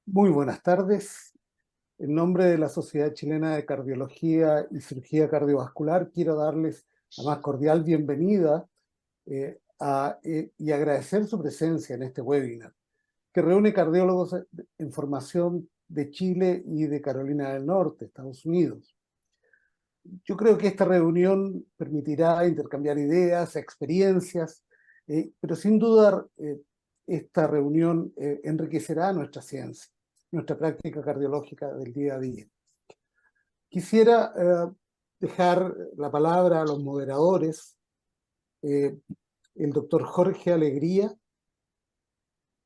Muy buenas tardes. En nombre de la Sociedad Chilena de Cardiología y Cirugía Cardiovascular, quiero darles la más cordial bienvenida y agradecer su presencia en este webinar, que reúne cardiólogos en formación de Chile y de Carolina del Norte, Estados Unidos. Yo creo que esta reunión permitirá intercambiar ideas, experiencias, pero sin duda esta reunión enriquecerá nuestra ciencia, nuestra práctica cardiológica del día a día. Quisiera dejar la palabra a los moderadores, el doctor Jorge Alegría,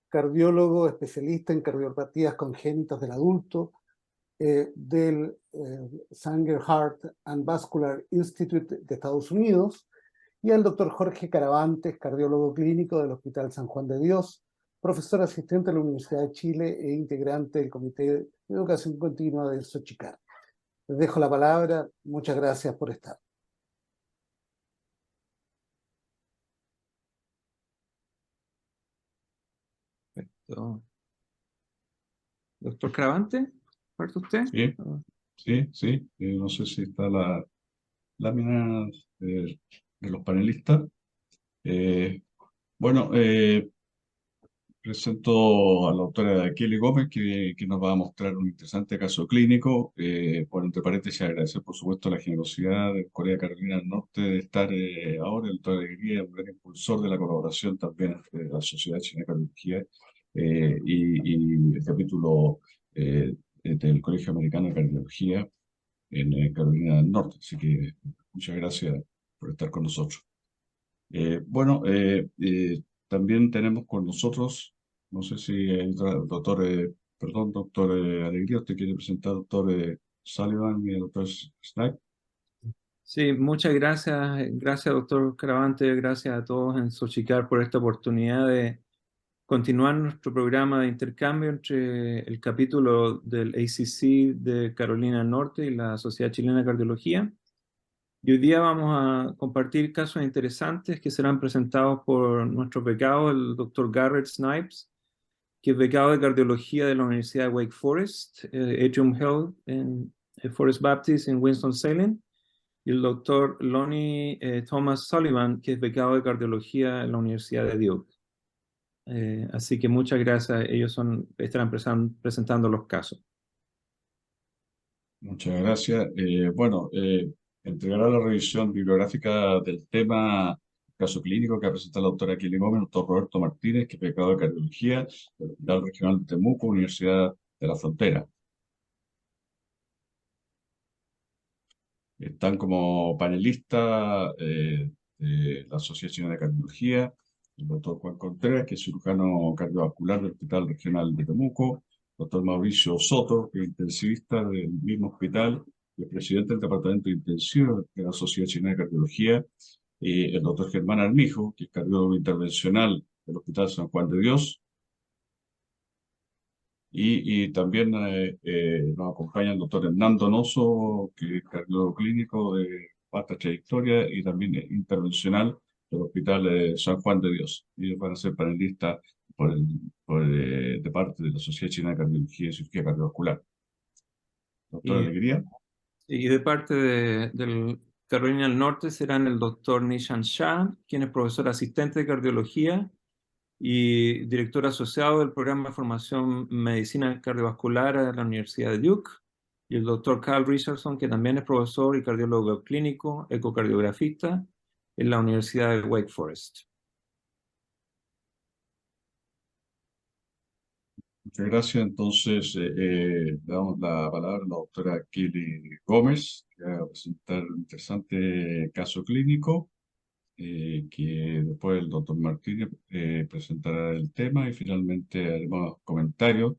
cardiólogo especialista en cardiopatías congénitas del adulto, del Sanger Heart and Vascular Institute de Estados Unidos, y al doctor Jorge Caravantes, cardiólogo clínico del Hospital San Juan de Dios, profesor asistente de la Universidad de Chile e integrante del Comité de Educación Continua de Xochicán. Les dejo la palabra. Muchas gracias por estar. Perfecto. Doctor Caravante, ¿parte usted? Sí. No sé si está la lámina de los panelistas. Presento a la doctora Kelly Gómez, que nos va a mostrar un interesante caso clínico. Entre paréntesis, agradecer por supuesto la generosidad de Corea Carolina del Norte de estar ahora. El doctor Alegría, un gran impulsor de la colaboración también de la Sociedad Chilena de Cardiología y el capítulo del Colegio Americano de Cardiología en Carolina del Norte. Así que muchas gracias por estar con nosotros. También tenemos con nosotros, no sé si el doctor Alegría, ¿usted quiere presentar al doctor Sullivan y al doctor Snack? Sí, muchas gracias. Gracias, doctor Caravante. Gracias a todos en Xochicán por esta oportunidad de continuar nuestro programa de intercambio entre el capítulo del ACC de Carolina del Norte y la Sociedad Chilena de Cardiología. Y hoy día vamos a compartir casos interesantes que serán presentados por nuestro becado, el doctor Garrett Snipes, que es becado de cardiología de la Universidad de Wake Forest, Atrium Health en Forest Baptist en Winston-Salem, y el doctor Lonnie Thomas Sullivan, que es becado de cardiología en la Universidad de Duke. Así que muchas gracias, ellos estarán presentando los casos. Muchas gracias. Entregará la revisión bibliográfica del tema caso clínico que ha presentado la doctora Kelly Gómez, el doctor Roberto Martínez, que es becado de cardiología del Hospital Regional de Temuco, Universidad de la Frontera. Están como panelistas de la Sociedad Chilena de Cardiología, el doctor Juan Contreras, que es cirujano cardiovascular del Hospital Regional de Temuco, doctor Mauricio Soto, que es intensivista del mismo hospital, y el presidente del Departamento de Intensivo de la Sociedad Chilena de Cardiología, el doctor Germán Armijo, que es cardiólogo intervencional del Hospital San Juan de Dios, y también nos acompaña el doctor Hernán Donoso, que es cardiólogo clínico de vasta trayectoria y también intervencional del Hospital San Juan de Dios. Ellos van a ser panelistas de parte de la Sociedad Chilena de Cardiología y Cirugía Cardiovascular. Doctor Alegría. Y de parte del Carolina del Norte serán el doctor Nishan Shah, quien es profesor asistente de cardiología y director asociado del programa de formación Medicina Cardiovascular de la Universidad de Duke, y el doctor Carl Richardson, que también es profesor y cardiólogo clínico, ecocardiografista en la Universidad de Wake Forest. Muchas gracias. Entonces, le damos la palabra a la doctora Kelly Gómez, que va a presentar un interesante caso clínico. Que después el doctor Martínez presentará el tema y finalmente haremos comentarios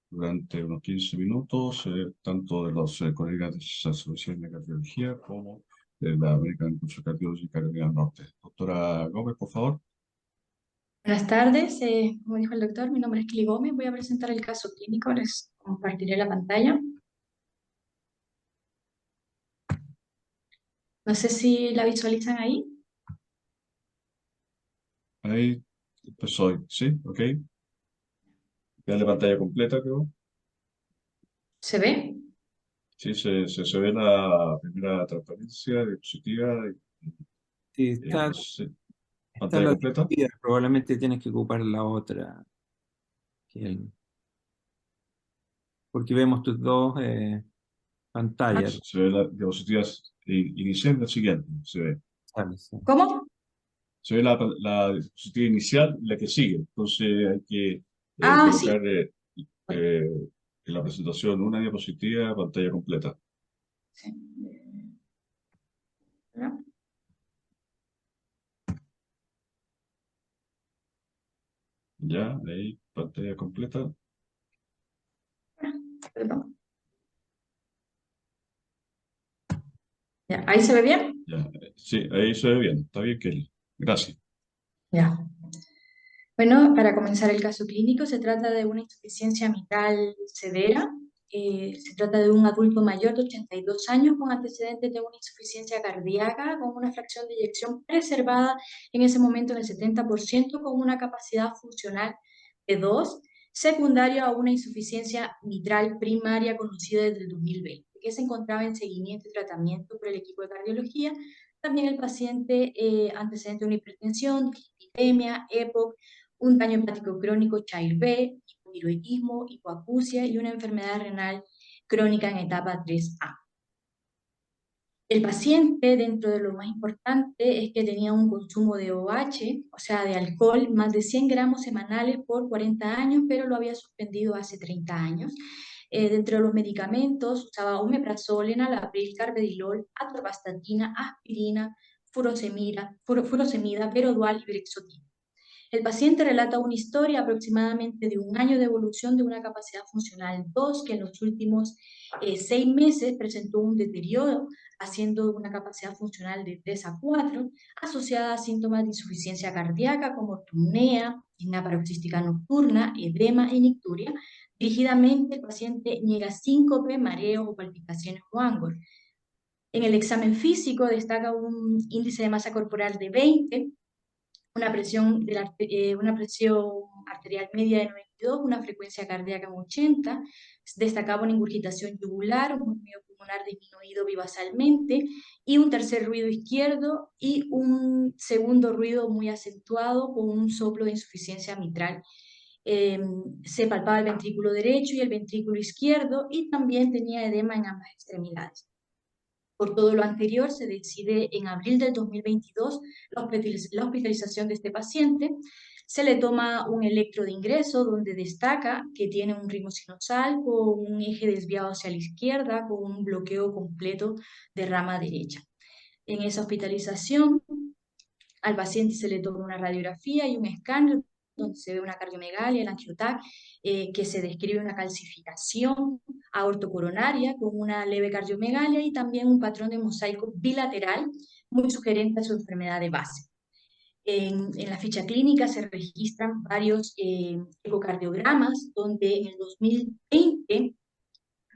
durante unos 15 minutos, tanto de los colegas de la Asociación de Cardiología como de la American College of Cardiology Carolina del Norte. Doctora Gómez, por favor. Buenas tardes, como dijo el doctor, mi nombre es Kelly Gómez, voy a presentar el caso clínico, les compartiré la pantalla. No sé si la visualizan ahí. Ahí empezó, ¿sí? Ok. Dale pantalla completa, creo. ¿Se ve? Sí, se ve la primera transparencia, diapositiva, Sí, no sé, está pantalla la completa. diapositiva, probablemente tienes que ocupar la otra, porque vemos tus dos pantallas. Se ve la diapositiva inicial y la siguiente, se ve. ¿Sabes? Sí. ¿Cómo? Se ve la diapositiva inicial y la que sigue. Entonces hay que Ah, colocar sí. Bueno, en la presentación una diapositiva, pantalla completa. sí. ¿No? Ya, ahí, pantalla completa. Perdón. Ya, ¿ahí se ve bien? Ya, sí, ahí se ve bien. Está bien, Kelly. Gracias. Ya. Bueno, para comenzar el caso clínico, se trata de una insuficiencia mitral severa. Se trata de un adulto mayor de 82 años con antecedentes de una insuficiencia cardíaca con una fracción de eyección preservada en ese momento en el 70% con una capacidad funcional de 2, secundario a una insuficiencia mitral primaria conocida desde el 2020, que se encontraba en seguimiento y tratamiento por el equipo de cardiología. También el paciente antecedente de una hipertensión, dislipidemia, EPOC, un daño hepático crónico, Child-B, hipotiroidismo, hipoacusia y una enfermedad renal crónica en etapa 3A. El paciente, dentro de lo más importante, es que tenía un consumo de OH, o sea, de alcohol, más de 100 gramos semanales por 40 años, pero lo había suspendido hace 30 años. Dentro de los medicamentos, usaba omeprazol, enalapril, carvedilol, atorvastatina, aspirina, furosemida, Verodual y brexotina. El paciente relata una historia aproximadamente de 1 año de evolución de una capacidad funcional 2, que en los últimos 6 meses presentó un deterioro, haciendo una capacidad funcional de 3 a 4, asociada a síntomas de insuficiencia cardíaca como ortopnea, disnea paroxística nocturna, edema y nicturia. Dirigidamente, el paciente niega síncope, mareos o palpitaciones o ángulos. En el examen físico destaca un índice de masa corporal de 20, una presión arterial media de 92, una frecuencia cardíaca en 80, destacaba una ingurgitación yugular, un movimiento pulmonar disminuido bibasalmente, y un tercer ruido izquierdo y un segundo ruido muy acentuado con un soplo de insuficiencia mitral. Se palpaba el ventrículo derecho y el ventrículo izquierdo y también tenía edema en ambas extremidades. Por todo lo anterior, se decide en abril del 2022 la hospitalización de este paciente. Se le toma un electro de ingreso donde destaca que tiene un ritmo sinusal con un eje desviado hacia la izquierda, con un bloqueo completo de rama derecha. En esa hospitalización, al paciente se le toma una radiografía y un escáner donde se ve una cardiomegalia, el angioTAC, que se describe una calcificación aortocoronaria con una leve cardiomegalia y también un patrón de mosaico bilateral muy sugerente a su enfermedad de base. En la ficha clínica se registran varios ecocardiogramas donde en el 2020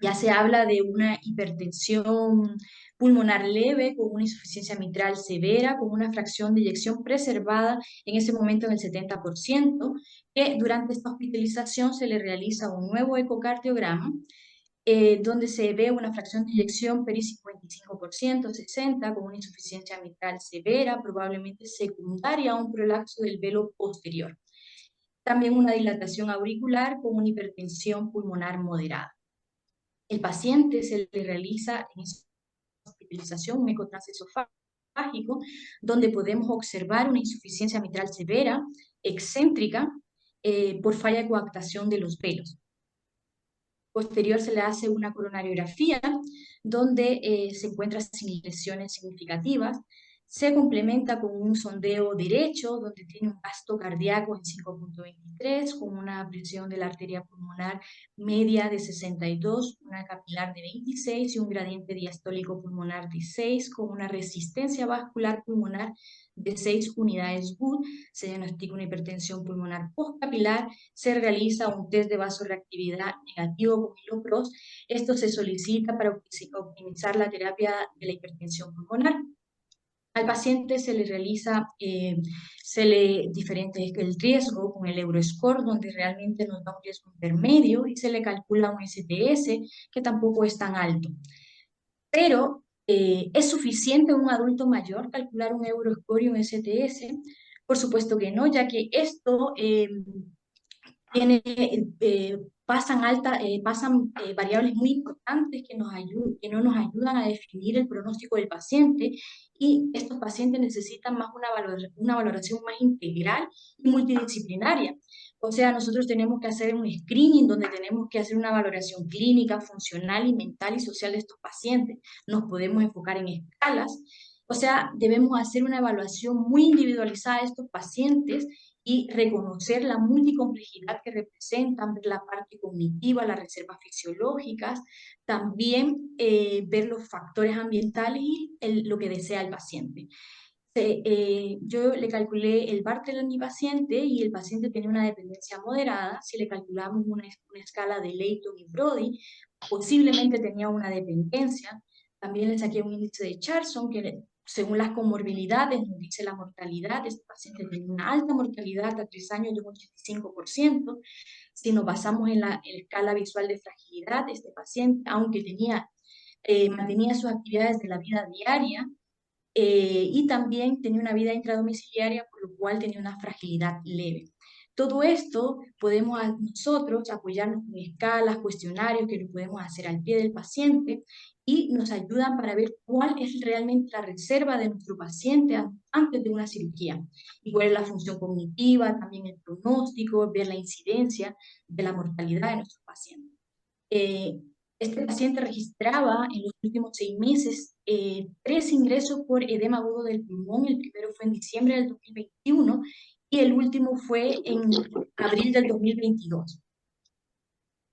ya se habla de una hipertensión pulmonar leve con una insuficiencia mitral severa, con una fracción de eyección preservada en ese momento en el 70%, que durante esta hospitalización se le realiza un nuevo ecocardiograma, donde se ve una fracción de eyección PERI 55%, 60%, con una insuficiencia mitral severa, probablemente secundaria a un prolapso del velo posterior. También una dilatación auricular con una hipertensión pulmonar moderada. El paciente se le realiza en esa hospitalización un eco transesofágico, donde podemos observar una insuficiencia mitral severa, excéntrica, por falla de coaptación de los velos. Posterior se le hace una coronariografía, donde se encuentra sin lesiones significativas. Se complementa con un sondeo derecho, donde tiene un gasto cardíaco en 5.23, con una presión de la arteria pulmonar media de 62, una capilar de 26 y un gradiente diastólico pulmonar de 6, con una resistencia vascular pulmonar de 6 unidades Wood. Se diagnostica una hipertensión pulmonar postcapilar, se realiza un test de vasoreactividad negativo con milopros. Esto se solicita para optimizar la terapia de la hipertensión pulmonar. Al paciente se le realiza, diferente el riesgo con el Euroscore, donde realmente nos da un riesgo intermedio, y se le calcula un STS que tampoco es tan alto. Pero ¿es suficiente en un adulto mayor calcular un Euroscore y un STS? Por supuesto que no, ya que esto pasan variables muy importantes que no nos ayudan a definir el pronóstico del paciente, y estos pacientes necesitan más una valoración más integral y multidisciplinaria. O sea, nosotros tenemos que hacer un screening donde tenemos que hacer una valoración clínica, funcional y mental y social de estos pacientes. Nos podemos enfocar en escalas. O sea, debemos hacer una evaluación muy individualizada de estos pacientes y reconocer la multicomplejidad que representan, ver la parte cognitiva, las reservas fisiológicas, también ver los factores ambientales y lo que desea el paciente. Yo le calculé el Bartlett a mi paciente y el paciente tenía una dependencia moderada. Si le calculamos una escala de Layton y Brody, posiblemente tenía una dependencia. También le saqué un índice de Charson que, según las comorbilidades, nos dice la mortalidad. Este paciente tiene una alta mortalidad a 3 años de un 85%. Si nos basamos en la escala visual de fragilidad, este paciente, aunque mantenía sus actividades de la vida diaria, y también tenía una vida intradomiciliaria, por lo cual tenía una fragilidad leve. Todo esto podemos nosotros apoyarnos con escalas, cuestionarios que lo podemos hacer al pie del paciente, y nos ayudan para ver cuál es realmente la reserva de nuestro paciente antes de una cirugía, y cuál es la función cognitiva, también el pronóstico, ver la incidencia de la mortalidad de nuestros pacientes. Este paciente registraba en los últimos 6 meses 3 ingresos por edema agudo del pulmón. El primero fue en diciembre del 2021 y el último fue en abril del 2022.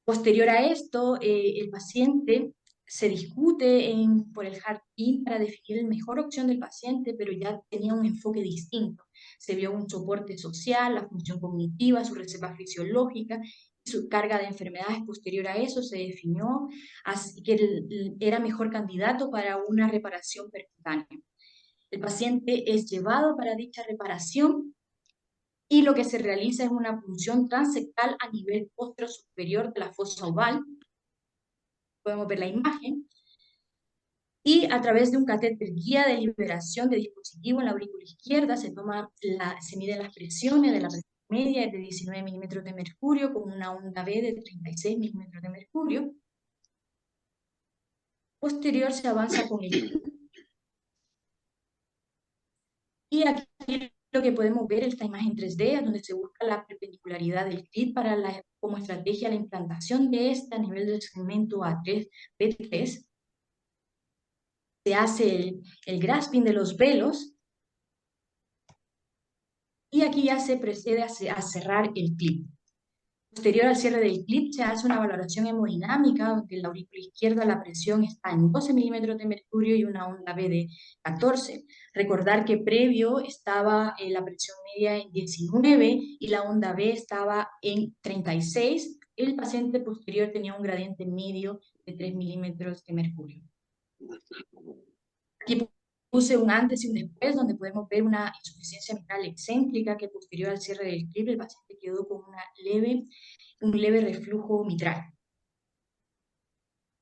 Posterior a esto, el paciente se discute por el HeartBeam para definir la mejor opción del paciente, pero ya tenía un enfoque distinto. Se vio un soporte social, la función cognitiva, su reserva fisiológica, su carga de enfermedades. Posterior a eso se definió así que era mejor candidato para una reparación percutánea. El paciente es llevado para dicha reparación y lo que se realiza es una punción transectal a nivel postero superior de la fosa oval. Podemos ver la imagen. Y a través de un catéter guía de liberación de dispositivo en la aurícula izquierda se miden las presiones de la presión media de 19 milímetros de mercurio con una onda B de 36 milímetros de mercurio. Posterior se avanza con el... Y aquí lo que podemos ver es esta imagen 3D, donde se busca la perpendicularidad del clit como estrategia la implantación de esta a nivel del segmento A3, B3. Se hace el grasping de los velos y aquí ya se procede a cerrar el clip. Posterior al cierre del clip se hace una valoración hemodinámica, donde en la aurícula izquierda la presión está en 12 milímetros de mercurio y una onda B de 14. Recordar que previo estaba la presión media en 19 y la onda B estaba en 36. El paciente posterior tenía un gradiente medio de 3 milímetros de mercurio. Aquí puse un antes y un después, donde podemos ver una insuficiencia mitral excéntrica que posterior al cierre del clip el paciente quedó con un leve reflujo mitral.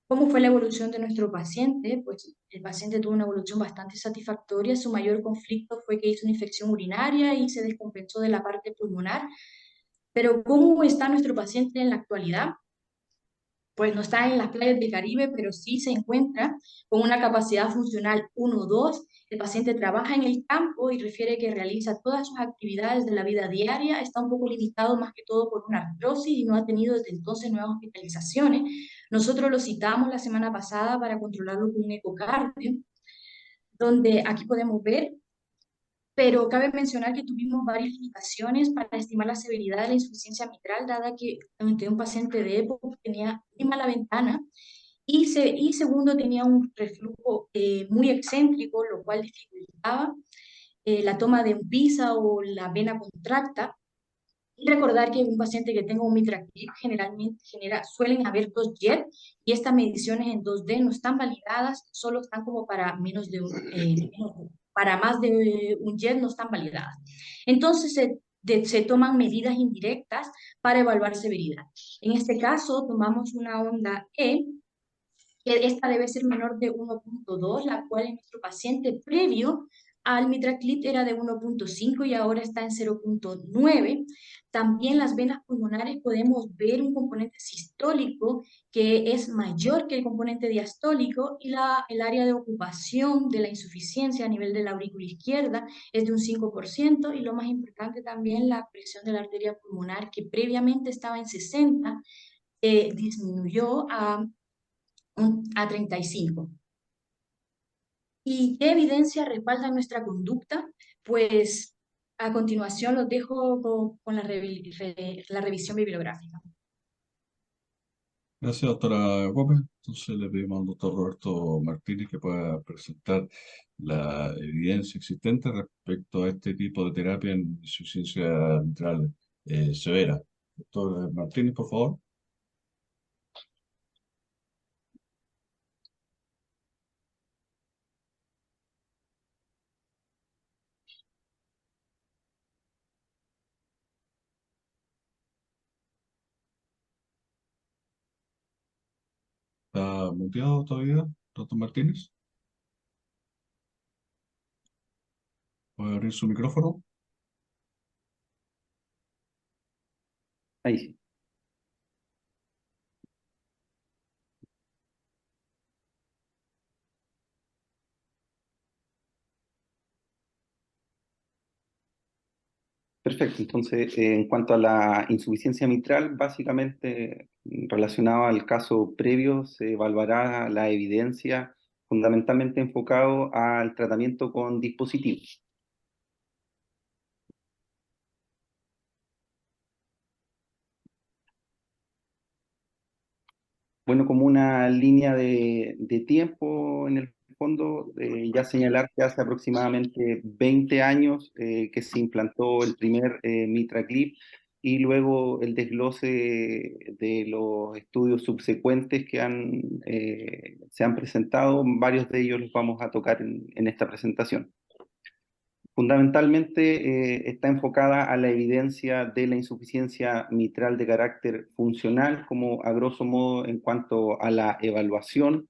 ¿Cómo fue la evolución de nuestro paciente? Pues el paciente tuvo una evolución bastante satisfactoria. Su mayor conflicto fue que hizo una infección urinaria y se descompensó de la parte pulmonar. Pero ¿cómo está nuestro paciente en la actualidad? Pues no está en las playas del Caribe, pero sí se encuentra con una capacidad funcional 1-2. El paciente trabaja en el campo y refiere que realiza todas sus actividades de la vida diaria. Está un poco limitado más que todo por una artrosis y no ha tenido desde entonces nuevas hospitalizaciones. Nosotros lo citamos la semana pasada para controlarlo con un ecocardio, donde aquí podemos ver, pero cabe mencionar que tuvimos varias limitaciones para estimar la severidad de la insuficiencia mitral, dada que un paciente de EPOC tenía muy mala ventana y segundo tenía un reflujo muy excéntrico, lo cual dificultaba la toma de un PISA o la vena contracta. Y recordar que un paciente que tenga un MitraClip generalmente suelen haber 2 JET y estas mediciones en 2D no están validadas, solo están como para para más de un JET no están validadas. Entonces se toman medidas indirectas para evaluar severidad. En este caso tomamos una onda E, que esta debe ser menor de 1.2, la cual en nuestro paciente previo al MitraClip era de 1.5 y ahora está en 0.9. También las venas pulmonares podemos ver un componente sistólico que es mayor que el componente diastólico y el área de ocupación de la insuficiencia a nivel de la aurícula izquierda es de un 5% y lo más importante también la presión de la arteria pulmonar que previamente estaba en 60, disminuyó a 35. ¿Y qué evidencia respalda nuestra conducta? Pues a continuación los dejo con la revisión bibliográfica. Gracias, doctora Gómez. Entonces le pedimos al doctor Roberto Martínez que pueda presentar la evidencia existente respecto a este tipo de terapia en insuficiencia mitral severa. Doctor Martínez, por favor. ¿Está muteado todavía, doctor Martínez? ¿Puede abrir su micrófono? Ahí sí. Perfecto, entonces en cuanto a la insuficiencia mitral, básicamente relacionado al caso previo, se evaluará la evidencia fundamentalmente enfocado al tratamiento con dispositivos. Bueno, como una línea de tiempo en el fondo, ya señalar que hace aproximadamente 20 años que se implantó el primer MitraClip y luego el desglose de los estudios subsecuentes que se han presentado, varios de ellos los vamos a tocar en esta presentación. Fundamentalmente está enfocada a la evidencia de la insuficiencia mitral de carácter funcional, como a grosso modo en cuanto a la evaluación.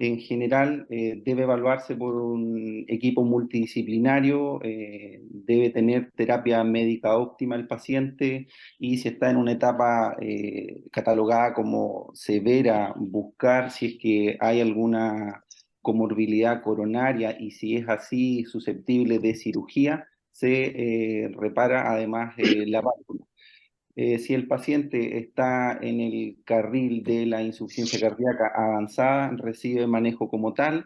En general debe evaluarse por un equipo multidisciplinario, debe tener terapia médica óptima el paciente y si está en una etapa catalogada como severa, buscar si es que hay alguna comorbilidad coronaria y si es así susceptible de cirugía, se repara además la válvula. Si el paciente está en el carril de la insuficiencia cardíaca avanzada, recibe manejo como tal.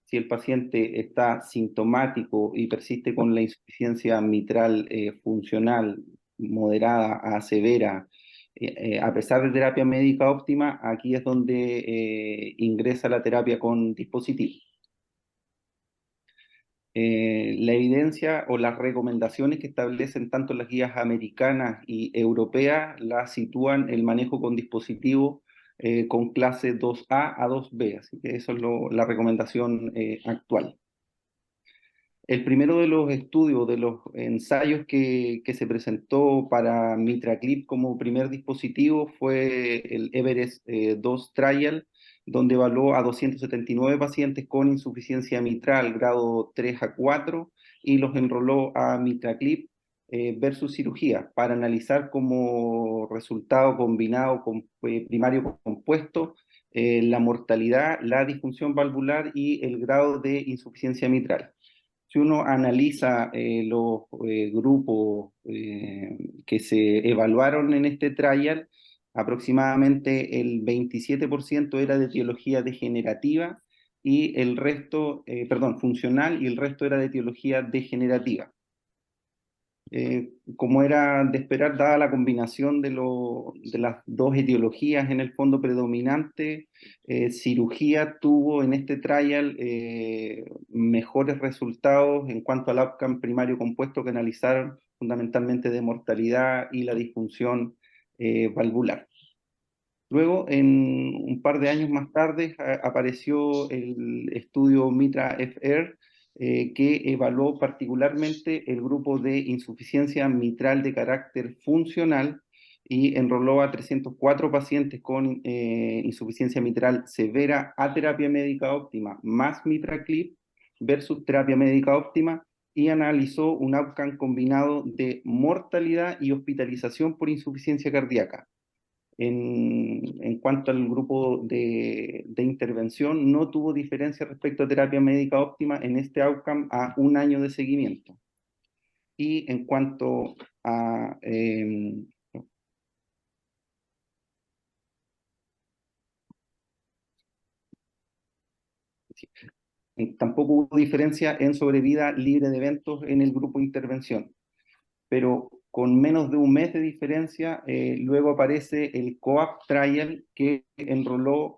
Si el paciente está sintomático y persiste con la insuficiencia mitral funcional moderada a severa, a pesar de terapia médica óptima, aquí es donde ingresa la terapia con dispositivos. La evidencia o las recomendaciones que establecen tanto las guías americanas y europeas la sitúan el manejo con dispositivos con clase 2A a 2B, así que eso es la recomendación actual. El primero de los estudios, de los ensayos que se presentó para MitraClip como primer dispositivo fue el Everest 2 Trial, donde evaluó a 279 pacientes con insuficiencia mitral grado 3 a 4 y los enroló a MitraClip versus cirugía para analizar como resultado combinado con primario compuesto la mortalidad, la disfunción valvular y el grado de insuficiencia mitral. Si uno analiza los grupos que se evaluaron en este trial, aproximadamente el 27% era de etiología degenerativa y el resto, funcional, y el resto era de etiología degenerativa. como era de esperar, dada la combinación de las dos etiologías en el fondo predominante, cirugía tuvo en este trial mejores resultados en cuanto al outcome primario compuesto que analizaron fundamentalmente de mortalidad y la disfunción valvular. Luego, en un par de años más tarde, apareció el estudio MITRA-FR, que evaluó particularmente el grupo de insuficiencia mitral de carácter funcional y enroló a 304 pacientes con insuficiencia mitral severa a terapia médica óptima más MitraClip versus terapia médica óptima, y analizó un outcome combinado de mortalidad y hospitalización por insuficiencia cardíaca. En cuanto al grupo de intervención, no tuvo diferencia respecto a terapia médica óptima en este outcome a un año de seguimiento. Y en cuanto a... tampoco hubo diferencia en sobrevida libre de eventos en el grupo de intervención, pero con menos de un mes de diferencia, luego aparece el COAP Trial, que enroló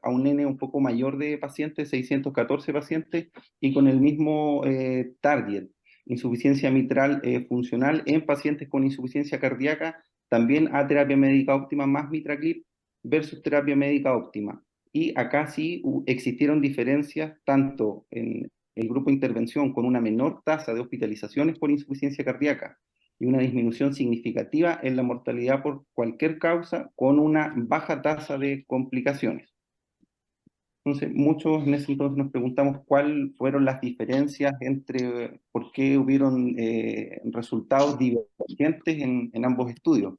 a un N un poco mayor de pacientes, 614 pacientes, y con el mismo target, insuficiencia mitral funcional en pacientes con insuficiencia cardíaca, también a terapia médica óptima más MitraClip versus terapia médica óptima. Y acá sí existieron diferencias tanto en el grupo de intervención con una menor tasa de hospitalizaciones por insuficiencia cardíaca y una disminución significativa en la mortalidad por cualquier causa con una baja tasa de complicaciones. Entonces, muchos en ese entonces nos preguntamos cuáles fueron las diferencias entre por qué hubieron resultados divergentes en ambos estudios.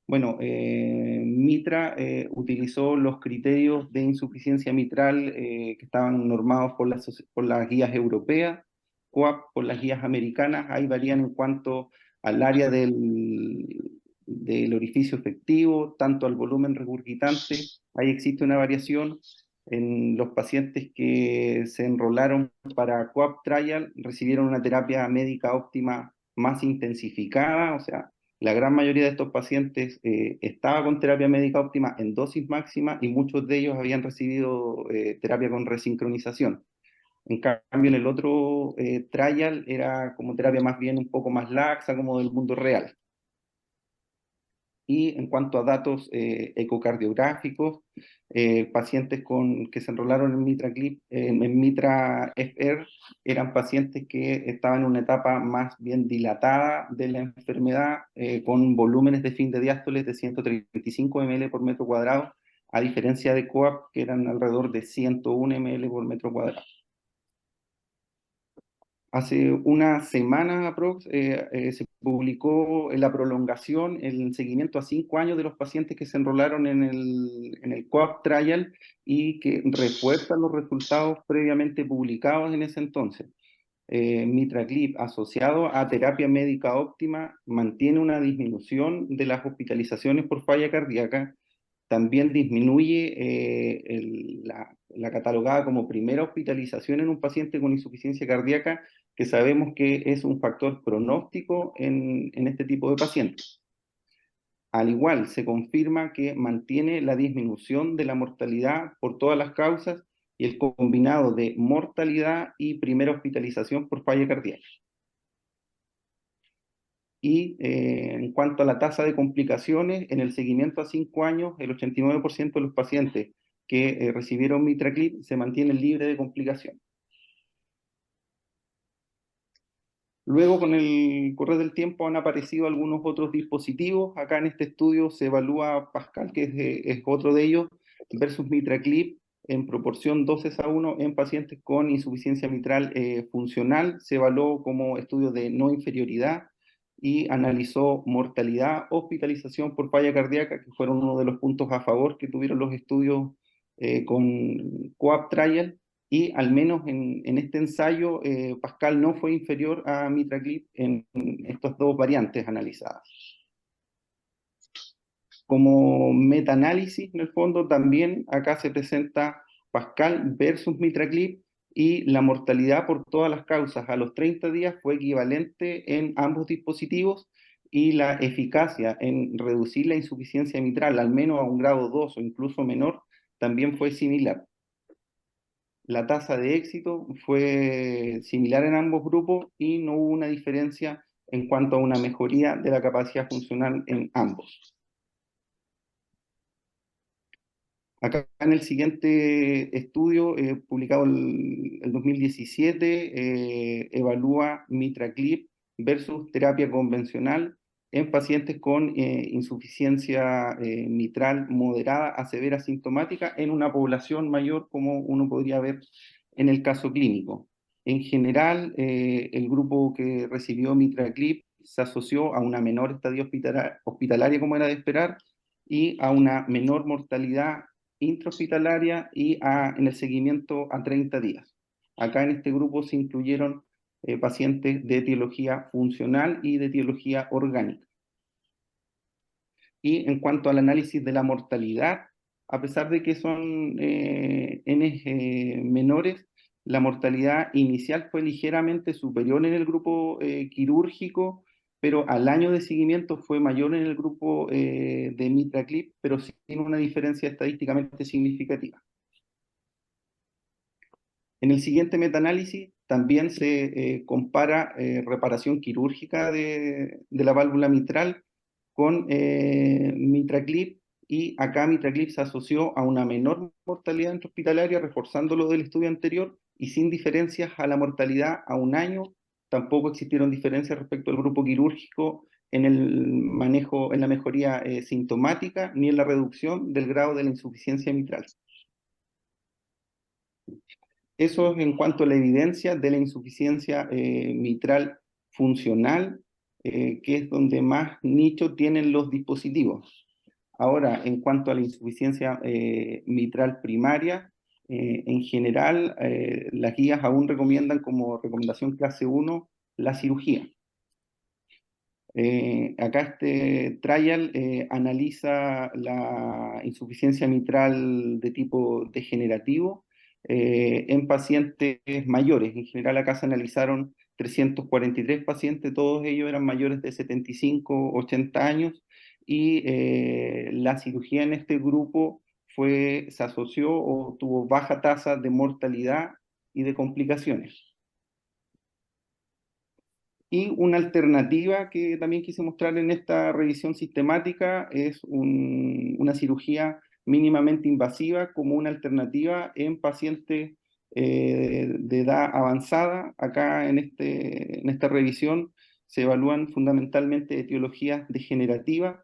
Bueno, Mitra utilizó los criterios de insuficiencia mitral que estaban normados por las guías europeas, COAP por las guías americanas. Ahí varían en cuanto al área del orificio efectivo, tanto al volumen regurgitante. Ahí existe una variación. En los pacientes que se enrolaron para COAP Trial recibieron una terapia médica óptima más intensificada, o sea, la gran mayoría de estos pacientes estaba con terapia médica óptima en dosis máxima y muchos de ellos habían recibido terapia con resincronización. En cambio, en el otro trial era como terapia más bien un poco más laxa, como del mundo real. Y en cuanto a datos ecocardiográficos, pacientes que se enrolaron en MitraClip, en MitraFR, eran pacientes que estaban en una etapa más bien dilatada de la enfermedad, con volúmenes de fin de diástoles de 135 ml por metro cuadrado, a diferencia de COAP, que eran alrededor de 101 ml por metro cuadrado. Hace una semana aprox, se publicó la prolongación, el seguimiento a 5 años de los pacientes que se enrolaron en el COAP Trial y que refuerzan los resultados previamente publicados en ese entonces. MitraClip asociado a terapia médica óptima mantiene una disminución de las hospitalizaciones por falla cardíaca, también disminuye la catalogada como primera hospitalización en un paciente con insuficiencia cardíaca, que sabemos que es un factor pronóstico en este tipo de pacientes. Al igual, se confirma que mantiene la disminución de la mortalidad por todas las causas y el combinado de mortalidad y primera hospitalización por falla cardíaca. Y en cuanto a la tasa de complicaciones, en el seguimiento a 5 años, el 89% de los pacientes que recibieron MitraClip se mantienen libres de complicaciones. Luego, con el correr del tiempo, han aparecido algunos otros dispositivos. Acá en este estudio se evalúa Pascal, que es otro de ellos, versus MitraClip en proporción 12:1 en pacientes con insuficiencia mitral funcional. Se evaluó como estudio de no inferioridad y analizó mortalidad, hospitalización por falla cardíaca, que fueron uno de los puntos a favor que tuvieron los estudios con COAP Trial. Y al menos en este ensayo, Pascal no fue inferior a MitraClip en estas dos variantes analizadas. Como metaanálisis, en el fondo, también acá se presenta Pascal versus MitraClip y la mortalidad por todas las causas a los 30 días fue equivalente en ambos dispositivos, y la eficacia en reducir la insuficiencia mitral al menos a un grado 2 o incluso menor también fue similar. La tasa de éxito fue similar en ambos grupos y no hubo una diferencia en cuanto a una mejoría de la capacidad funcional en ambos. Acá en el siguiente estudio, publicado el 2017, evalúa MitraClip versus terapia convencional en pacientes con insuficiencia mitral moderada a severa sintomática en una población mayor, como uno podría ver en el caso clínico. En general, el grupo que recibió MitraClip se asoció a una menor estadía hospitalaria, como era de esperar, y a una menor mortalidad intrahospitalaria y en el seguimiento a 30 días. Acá en este grupo se incluyeron pacientes de etiología funcional y de etiología orgánica. Y en cuanto al análisis de la mortalidad, a pesar de que son N menores, la mortalidad inicial fue ligeramente superior en el grupo quirúrgico, pero al año de seguimiento fue mayor en el grupo de MitraClip, pero sin una diferencia estadísticamente significativa. En el siguiente metaanálisis también se compara reparación quirúrgica de la válvula mitral con MitraClip, y acá MitraClip se asoció a una menor mortalidad intrahospitalaria, reforzando lo del estudio anterior, y sin diferencias a la mortalidad a un año. Tampoco existieron diferencias respecto al grupo quirúrgico en el manejo, en la mejoría sintomática, ni en la reducción del grado de la insuficiencia mitral. Eso es en cuanto a la evidencia de la insuficiencia mitral funcional, que es donde más nicho tienen los dispositivos. Ahora, en cuanto a la insuficiencia mitral primaria, en general, las guías aún recomiendan como recomendación clase 1 la cirugía. Acá este trial analiza la insuficiencia mitral de tipo degenerativo en pacientes mayores. En general acá se analizaron 343 pacientes, todos ellos eran mayores de 75, 80 años, y la cirugía en este grupo se asoció o tuvo baja tasa de mortalidad y de complicaciones. Y una alternativa que también quise mostrar en esta revisión sistemática es una cirugía mínimamente invasiva como una alternativa en pacientes de edad avanzada. Acá en esta revisión se evalúan fundamentalmente etiologías degenerativas.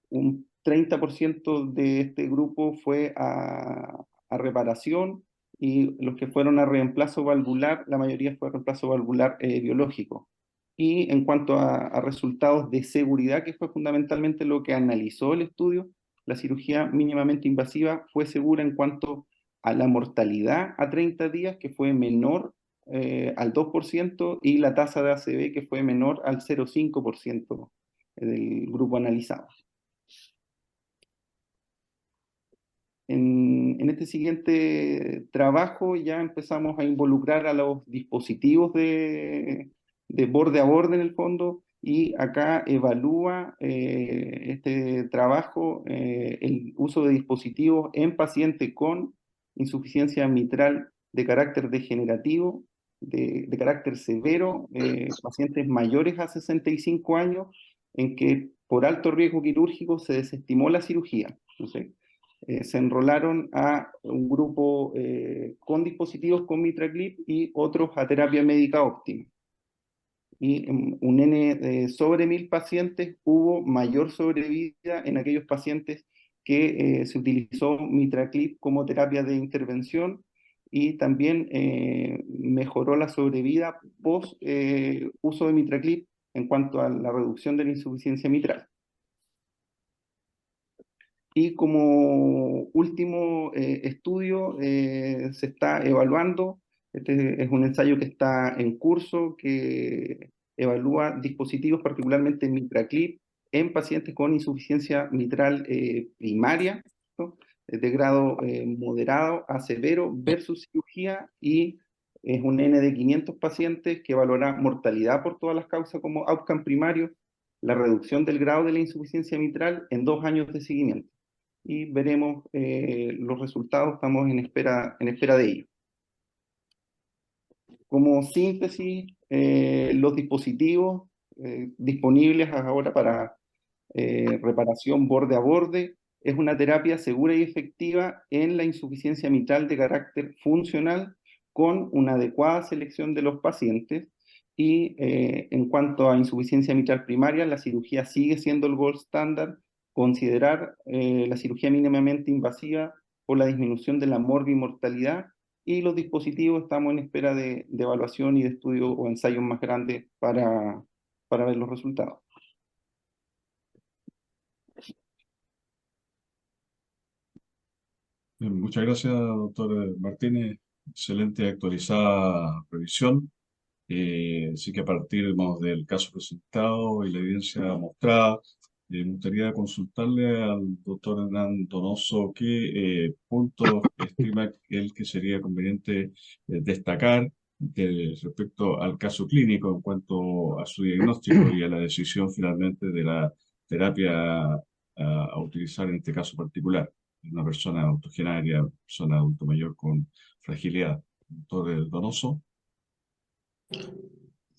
Un 30% de este grupo fue a reparación, y los que fueron a reemplazo valvular, la mayoría fue a reemplazo valvular biológico. Y en cuanto a resultados de seguridad, que fue fundamentalmente lo que analizó el estudio, la cirugía mínimamente invasiva fue segura en cuanto a la mortalidad a 30 días, que fue menor al 2%, y la tasa de ACV, que fue menor al 0,5% del grupo analizado. En este siguiente trabajo ya empezamos a involucrar a los dispositivos de borde a borde en el fondo, y acá evalúa este trabajo el uso de dispositivos en pacientes con insuficiencia mitral de carácter degenerativo, de carácter severo, pacientes mayores a 65 años, en que por alto riesgo quirúrgico se desestimó la cirugía. Entonces, se enrolaron a un grupo con dispositivos con MitraClip y otros a terapia médica óptima. Y en un N sobre 1000 pacientes hubo mayor sobrevida en aquellos pacientes que se utilizó MitraClip como terapia de intervención, y también mejoró la sobrevida post uso de MitraClip en cuanto a la reducción de la insuficiencia mitral. Y como último estudio se está evaluando, este es un ensayo que está en curso, que evalúa dispositivos, particularmente MitraClip, en pacientes con insuficiencia mitral primaria, ¿no?, de grado moderado a severo versus cirugía, y es un N de 500 pacientes que evaluará mortalidad por todas las causas como outcome primario, la reducción del grado de la insuficiencia mitral en 2 años de seguimiento. Y veremos los resultados, estamos en espera de ello. Como síntesis, los dispositivos disponibles ahora para reparación borde a borde es una terapia segura y efectiva en la insuficiencia mitral de carácter funcional con una adecuada selección de los pacientes. Y en cuanto a insuficiencia mitral primaria, la cirugía sigue siendo el gold standard, considerar la cirugía mínimamente invasiva por la disminución de la morbimortalidad, y los dispositivos estamos en espera de evaluación y de estudios o ensayos más grandes para ver los resultados. Bien, muchas gracias, doctor Martínez. Excelente actualizada revisión. Así que a partir, digamos, del caso presentado y la evidencia mostrada, me gustaría consultarle al doctor Hernán Donoso qué puntos estima él que sería conveniente destacar respecto al caso clínico en cuanto a su diagnóstico y a la decisión finalmente de la terapia a utilizar en este caso particular. Una persona octogenaria, persona adulto mayor con fragilidad. Doctor Donoso.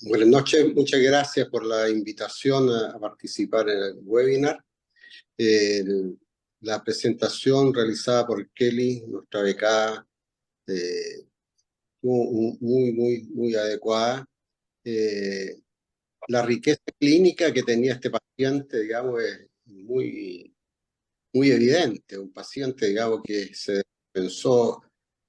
Buenas noches, muchas gracias por la invitación a participar en el webinar. La presentación realizada por Kelly, nuestra becada, muy adecuada. La riqueza clínica que tenía este paciente, digamos, es muy evidente. Un paciente, digamos, que se pensó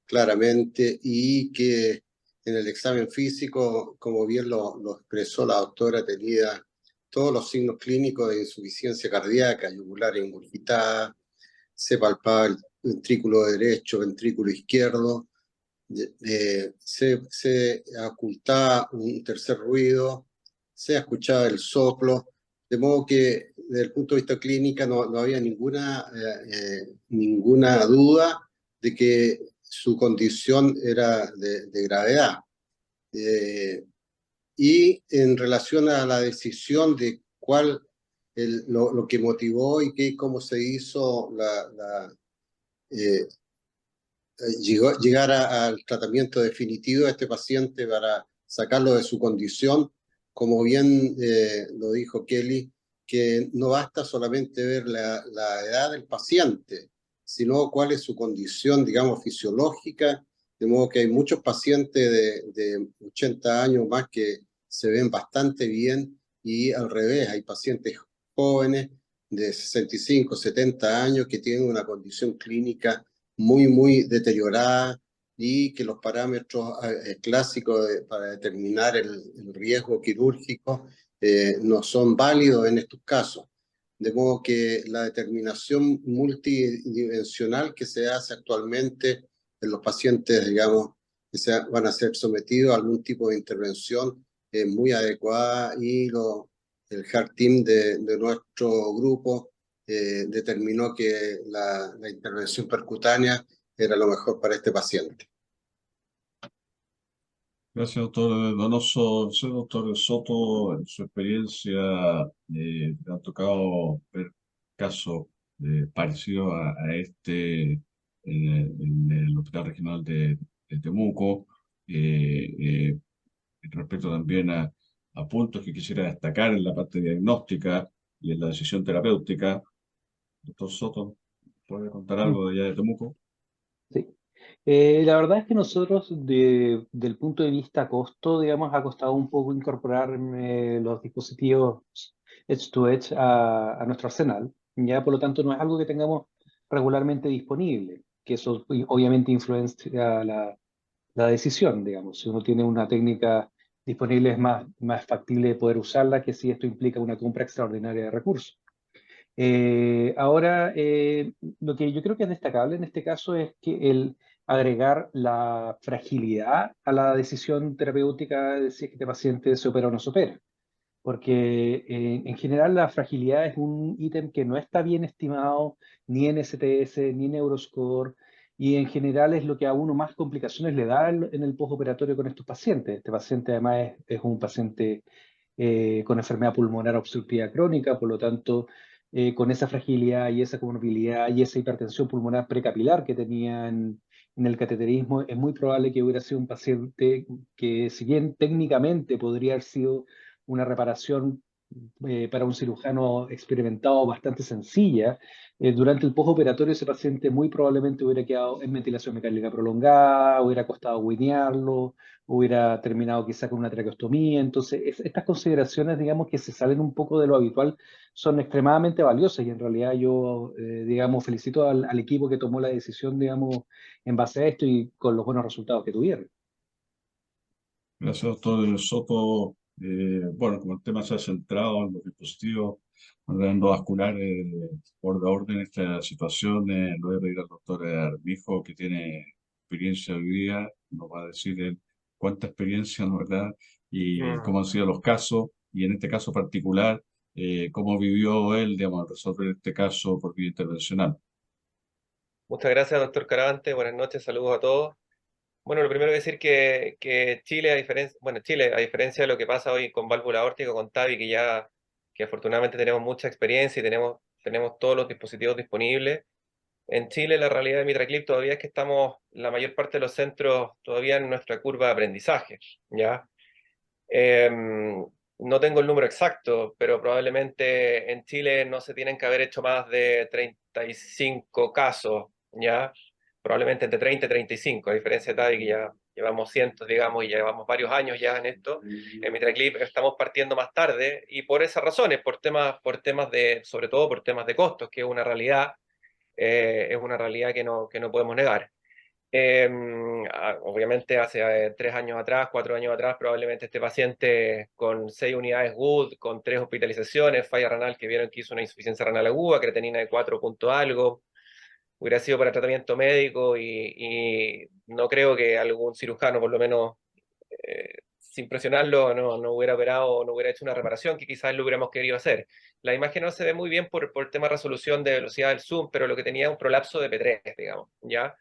claramente y que en el examen físico, como bien lo expresó la doctora, tenía todos los signos clínicos de insuficiencia cardíaca, yugular ingurgitada, se palpaba el ventrículo derecho, ventrículo izquierdo, se ocultaba un tercer ruido, se escuchaba el soplo, de modo que desde el punto de vista clínico no había ninguna duda de que su condición era de gravedad. Y en relación a la decisión de cuál lo que motivó y cómo se hizo llegar al tratamiento definitivo de este paciente para sacarlo de su condición, como bien lo dijo Kelly, que no basta solamente ver la edad del paciente, sino cuál es su condición, digamos, fisiológica, de modo que hay muchos pacientes de 80 años más que se ven bastante bien, y al revés, hay pacientes jóvenes de 65, 70 años que tienen una condición clínica muy deteriorada, y que los parámetros clásicos para determinar el riesgo quirúrgico no son válidos en estos casos. De modo que la determinación multidimensional que se hace actualmente en los pacientes, digamos, que van a ser sometidos a algún tipo de intervención es muy adecuada, y el Heart Team de nuestro grupo determinó que la intervención percutánea era lo mejor para este paciente. Gracias, doctor Donoso. Soy doctor Soto. En su experiencia, le ha tocado ver casos parecidos a este en el Hospital Regional de Temuco. Respecto también a puntos que quisiera destacar en la parte diagnóstica y en la decisión terapéutica. Doctor Soto, ¿puede contar algo de allá de Temuco? Sí. La verdad es que nosotros, del punto de vista costo, digamos, ha costado un poco incorporar los dispositivos Edge-to-Edge a nuestro arsenal. Ya, por lo tanto, no es algo que tengamos regularmente disponible, que eso obviamente influencia la decisión, digamos. Si uno tiene una técnica disponible, es más factible de poder usarla que si esto implica una compra extraordinaria de recursos. Ahora, lo que yo creo que es destacable en este caso es que el agregar la fragilidad a la decisión terapéutica de si este paciente se opera o no se opera. Porque en general la fragilidad es un ítem que no está bien estimado ni en STS ni en Euroscore, y en general es lo que a uno más complicaciones le da en el postoperatorio con estos pacientes. Este paciente además es un paciente con enfermedad pulmonar obstructiva crónica, por lo tanto, con esa fragilidad y esa comorbilidad y esa hipertensión pulmonar precapilar que tenía en el cateterismo, es muy probable que hubiera sido un paciente que, si bien técnicamente podría haber sido una reparación para un cirujano experimentado bastante sencilla, durante el postoperatorio ese paciente muy probablemente hubiera quedado en ventilación mecánica prolongada, hubiera costado guinearlo, hubiera terminado quizá con una traqueostomía. Entonces, estas consideraciones, digamos, que se salen un poco de lo habitual, son extremadamente valiosas y en realidad yo, digamos, felicito al equipo que tomó la decisión, digamos, en base a esto y con los buenos resultados que tuvieron. Gracias, doctor Soto. Bueno, como el tema se ha centrado en los dispositivos endovasculares por de orden esta situación, le voy a pedir al doctor Armijo, que tiene experiencia hoy día, nos va a decir él cuánta experiencia, ¿no, verdad? Y cómo han sido los casos, y en este caso particular, cómo vivió él, digamos, resolver este caso por vía intervencional. Muchas gracias, doctor Caravante. Buenas noches, saludos a todos. Bueno, lo primero es decir que Chile, a diferencia de lo que pasa hoy con válvula aórtica, con TAVI, que afortunadamente tenemos mucha experiencia y tenemos todos los dispositivos disponibles. En Chile la realidad de MitraClip todavía es que estamos, la mayor parte de los centros, todavía en nuestra curva de aprendizaje, ¿ya? No tengo el número exacto, pero probablemente en Chile no se tienen que haber hecho más de 35 casos, ¿ya? Probablemente entre 30 y 35, a diferencia de TAVI, que ya llevamos cientos, digamos, y ya llevamos varios años ya en esto. En MitraClip estamos partiendo más tarde, y por esas razones, sobre todo por temas de costos, que es una realidad que no podemos negar. Obviamente hace 3 años atrás, 4 años atrás, probablemente este paciente con 6 unidades Wood, con 3 hospitalizaciones, falla renal que vieron que hizo una insuficiencia renal aguda, creatinina de 4 punto algo, hubiera sido para tratamiento médico y no creo que algún cirujano, por lo menos sin presionarlo, no hubiera operado, no hubiera hecho una reparación que quizás lo hubiéramos querido hacer. La imagen no se ve muy bien por el tema de resolución de velocidad del zoom, pero lo que tenía es un prolapso de P3, digamos, ¿ya?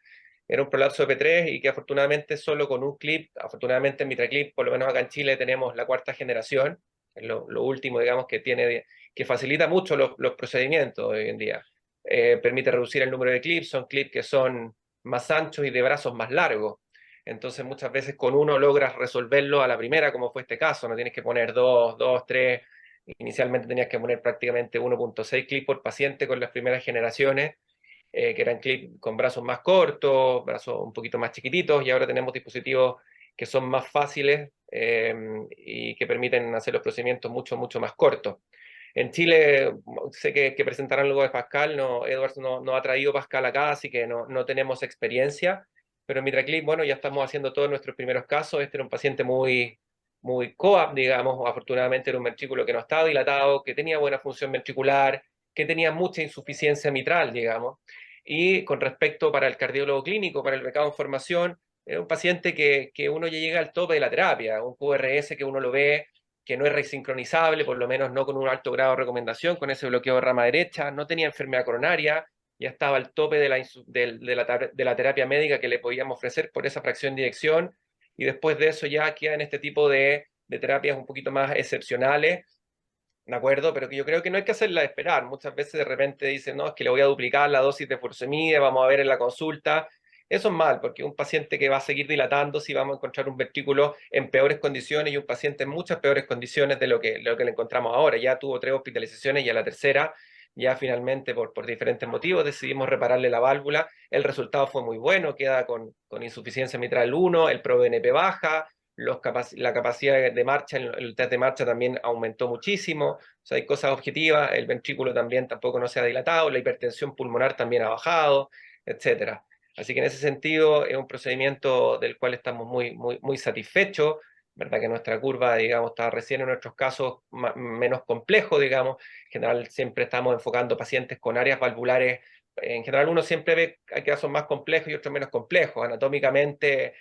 Era un prolapso de P3 y que afortunadamente solo con un clip, afortunadamente en MitraClip, por lo menos acá en Chile tenemos la 4ª generación, lo último, digamos, que facilita mucho los procedimientos hoy en día. Permite reducir el número de clips, son clips que son más anchos y de brazos más largos. Entonces muchas veces con uno logras resolverlo a la primera, como fue este caso, no tienes que poner 2, 3, inicialmente tenías que poner prácticamente 1.6 clips por paciente con las primeras generaciones, que eran clips con brazos más cortos, brazos un poquito más chiquititos, y ahora tenemos dispositivos que son más fáciles y que permiten hacer los procedimientos mucho más cortos. En Chile sé que presentarán algo de Pascal, Edwards no ha traído Pascal acá, así que no tenemos experiencia, pero en MitraClip, bueno, ya estamos haciendo todos nuestros primeros casos. Este era un paciente muy coap, digamos, afortunadamente era un ventrículo que no estaba dilatado, que tenía buena función ventricular, que tenía mucha insuficiencia mitral, digamos. Y con respecto para el cardiólogo clínico, para el recado en formación, era un paciente que uno ya llega al tope de la terapia, un QRS que uno lo ve que no es resincronizable, por lo menos no con un alto grado de recomendación, con ese bloqueo de rama derecha, no tenía enfermedad coronaria, ya estaba al tope de la terapia médica que le podíamos ofrecer por esa fracción de eyección, y después de eso ya queda en este tipo de terapias un poquito más excepcionales, ¿de acuerdo? Pero que yo creo que no hay que hacerla esperar. Muchas veces de repente dicen, no, es que le voy a duplicar la dosis de furosemida, vamos a ver en la consulta. Eso es mal, porque un paciente que va a seguir dilatando, si vamos a encontrar un ventrículo en peores condiciones y un paciente en muchas peores condiciones de lo que le encontramos ahora. Ya tuvo 3 hospitalizaciones y a la tercera, ya finalmente por diferentes motivos, decidimos repararle la válvula. El resultado fue muy bueno, queda con insuficiencia mitral 1, el ProBNP baja, la capacidad de marcha, el test de marcha también aumentó muchísimo. O sea, hay cosas objetivas, el ventrículo también tampoco no se ha dilatado, la hipertensión pulmonar también ha bajado, etcétera. Así que en ese sentido es un procedimiento del cual estamos muy satisfechos, ¿verdad? Que nuestra curva, digamos, está recién en nuestros casos menos complejo, digamos. En general siempre estamos enfocando pacientes con áreas valvulares. En general uno siempre ve que casos más complejos y otros menos complejos. Anatómicamente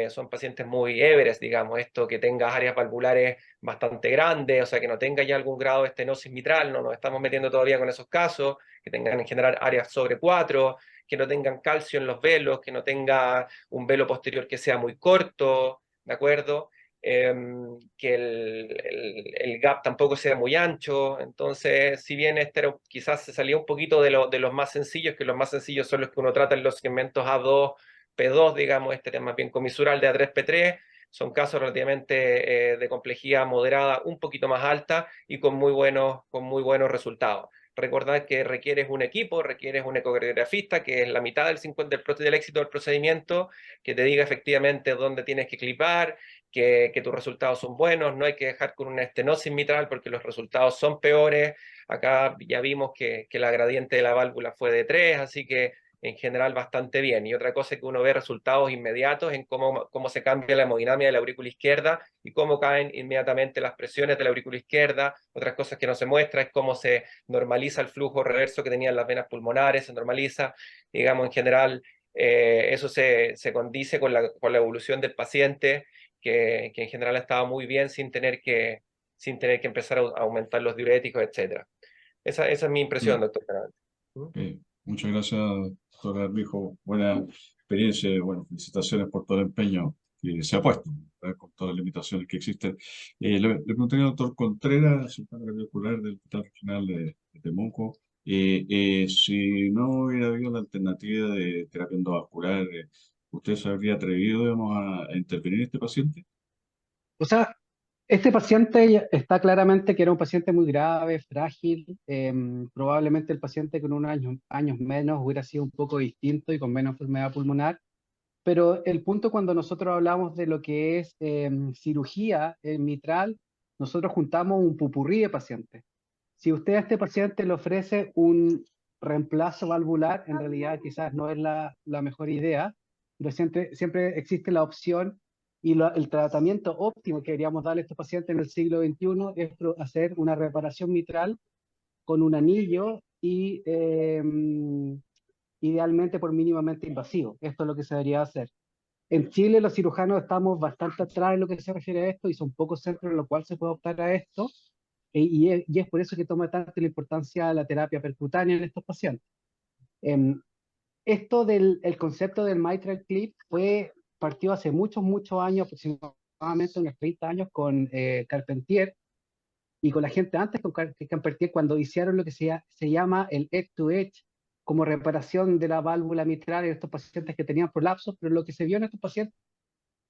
son pacientes muy Everest, digamos, esto que tenga áreas valvulares bastante grandes, o sea, que no tenga ya algún grado de estenosis mitral, no nos estamos metiendo todavía con esos casos, que tengan en general áreas sobre 4, que no tengan calcio en los velos, que no tenga un velo posterior que sea muy corto, ¿de acuerdo? Que el gap tampoco sea muy ancho. Entonces, si bien este quizás se salía un poquito de los más sencillos, que los más sencillos son los que uno trata en los segmentos A2, P2, digamos, este tema bien comisural de A3, P3, son casos relativamente de complejidad moderada, un poquito más alta y con muy buenos resultados. Recordad que requieres un equipo, requieres un ecocardiografista, que es la mitad del éxito del procedimiento, que te diga efectivamente dónde tienes que clipar, que tus resultados son buenos, no hay que dejar con una estenosis mitral porque los resultados son peores. Acá ya vimos que la gradiente de la válvula fue de 3, así que en general bastante bien. Y otra cosa es que uno ve resultados inmediatos en cómo se cambia la hemodinámica de la aurícula izquierda y cómo caen inmediatamente las presiones de la aurícula izquierda. Otras cosas que no se muestra es cómo se normaliza el flujo reverso que tenían las venas pulmonares, se normaliza, digamos, en general, eso se condice con la evolución del paciente, que en general estaba muy bien sin tener que empezar a aumentar los diuréticos, etc. Esa es mi impresión, doctor Caravante. Muchas gracias, doctor Armijo. Buena experiencia, bueno, felicitaciones por todo el empeño que se ha puesto, ¿verdad? Con todas las limitaciones que existen. Le preguntaría al doctor Contreras, cirujano cardiovascular del Hospital Regional de Temuco, si no hubiera habido la alternativa de terapia endovascular, ¿usted se habría atrevido, digamos, a intervenir en este paciente? O sea, este paciente está claramente que era un paciente muy grave, frágil. Probablemente el paciente con unos años menos hubiera sido un poco distinto y con menos enfermedad pulmonar. Pero el punto cuando nosotros hablamos de lo que es cirugía mitral, nosotros juntamos un pupurrí de pacientes. Si usted a este paciente le ofrece un reemplazo valvular, en realidad quizás no es la mejor idea, pero siempre existe la opción y el tratamiento óptimo que deberíamos darle a estos pacientes en el siglo XXI es hacer una reparación mitral con un anillo y idealmente por mínimamente invasivo. Esto es lo que se debería hacer. En Chile los cirujanos estamos bastante atrás en lo que se refiere a esto y son pocos centros en los cuales se puede optar a esto y es por eso que toma tanta la importancia la terapia percutánea en estos pacientes. Esto el concepto del mitral clip partió hace muchos años, aproximadamente unos 30 años con Carpentier y con la gente antes con Carpentier cuando hicieron lo que se llama el edge-to-edge como reparación de la válvula mitral en estos pacientes que tenían prolapsos, pero lo que se vio en estos pacientes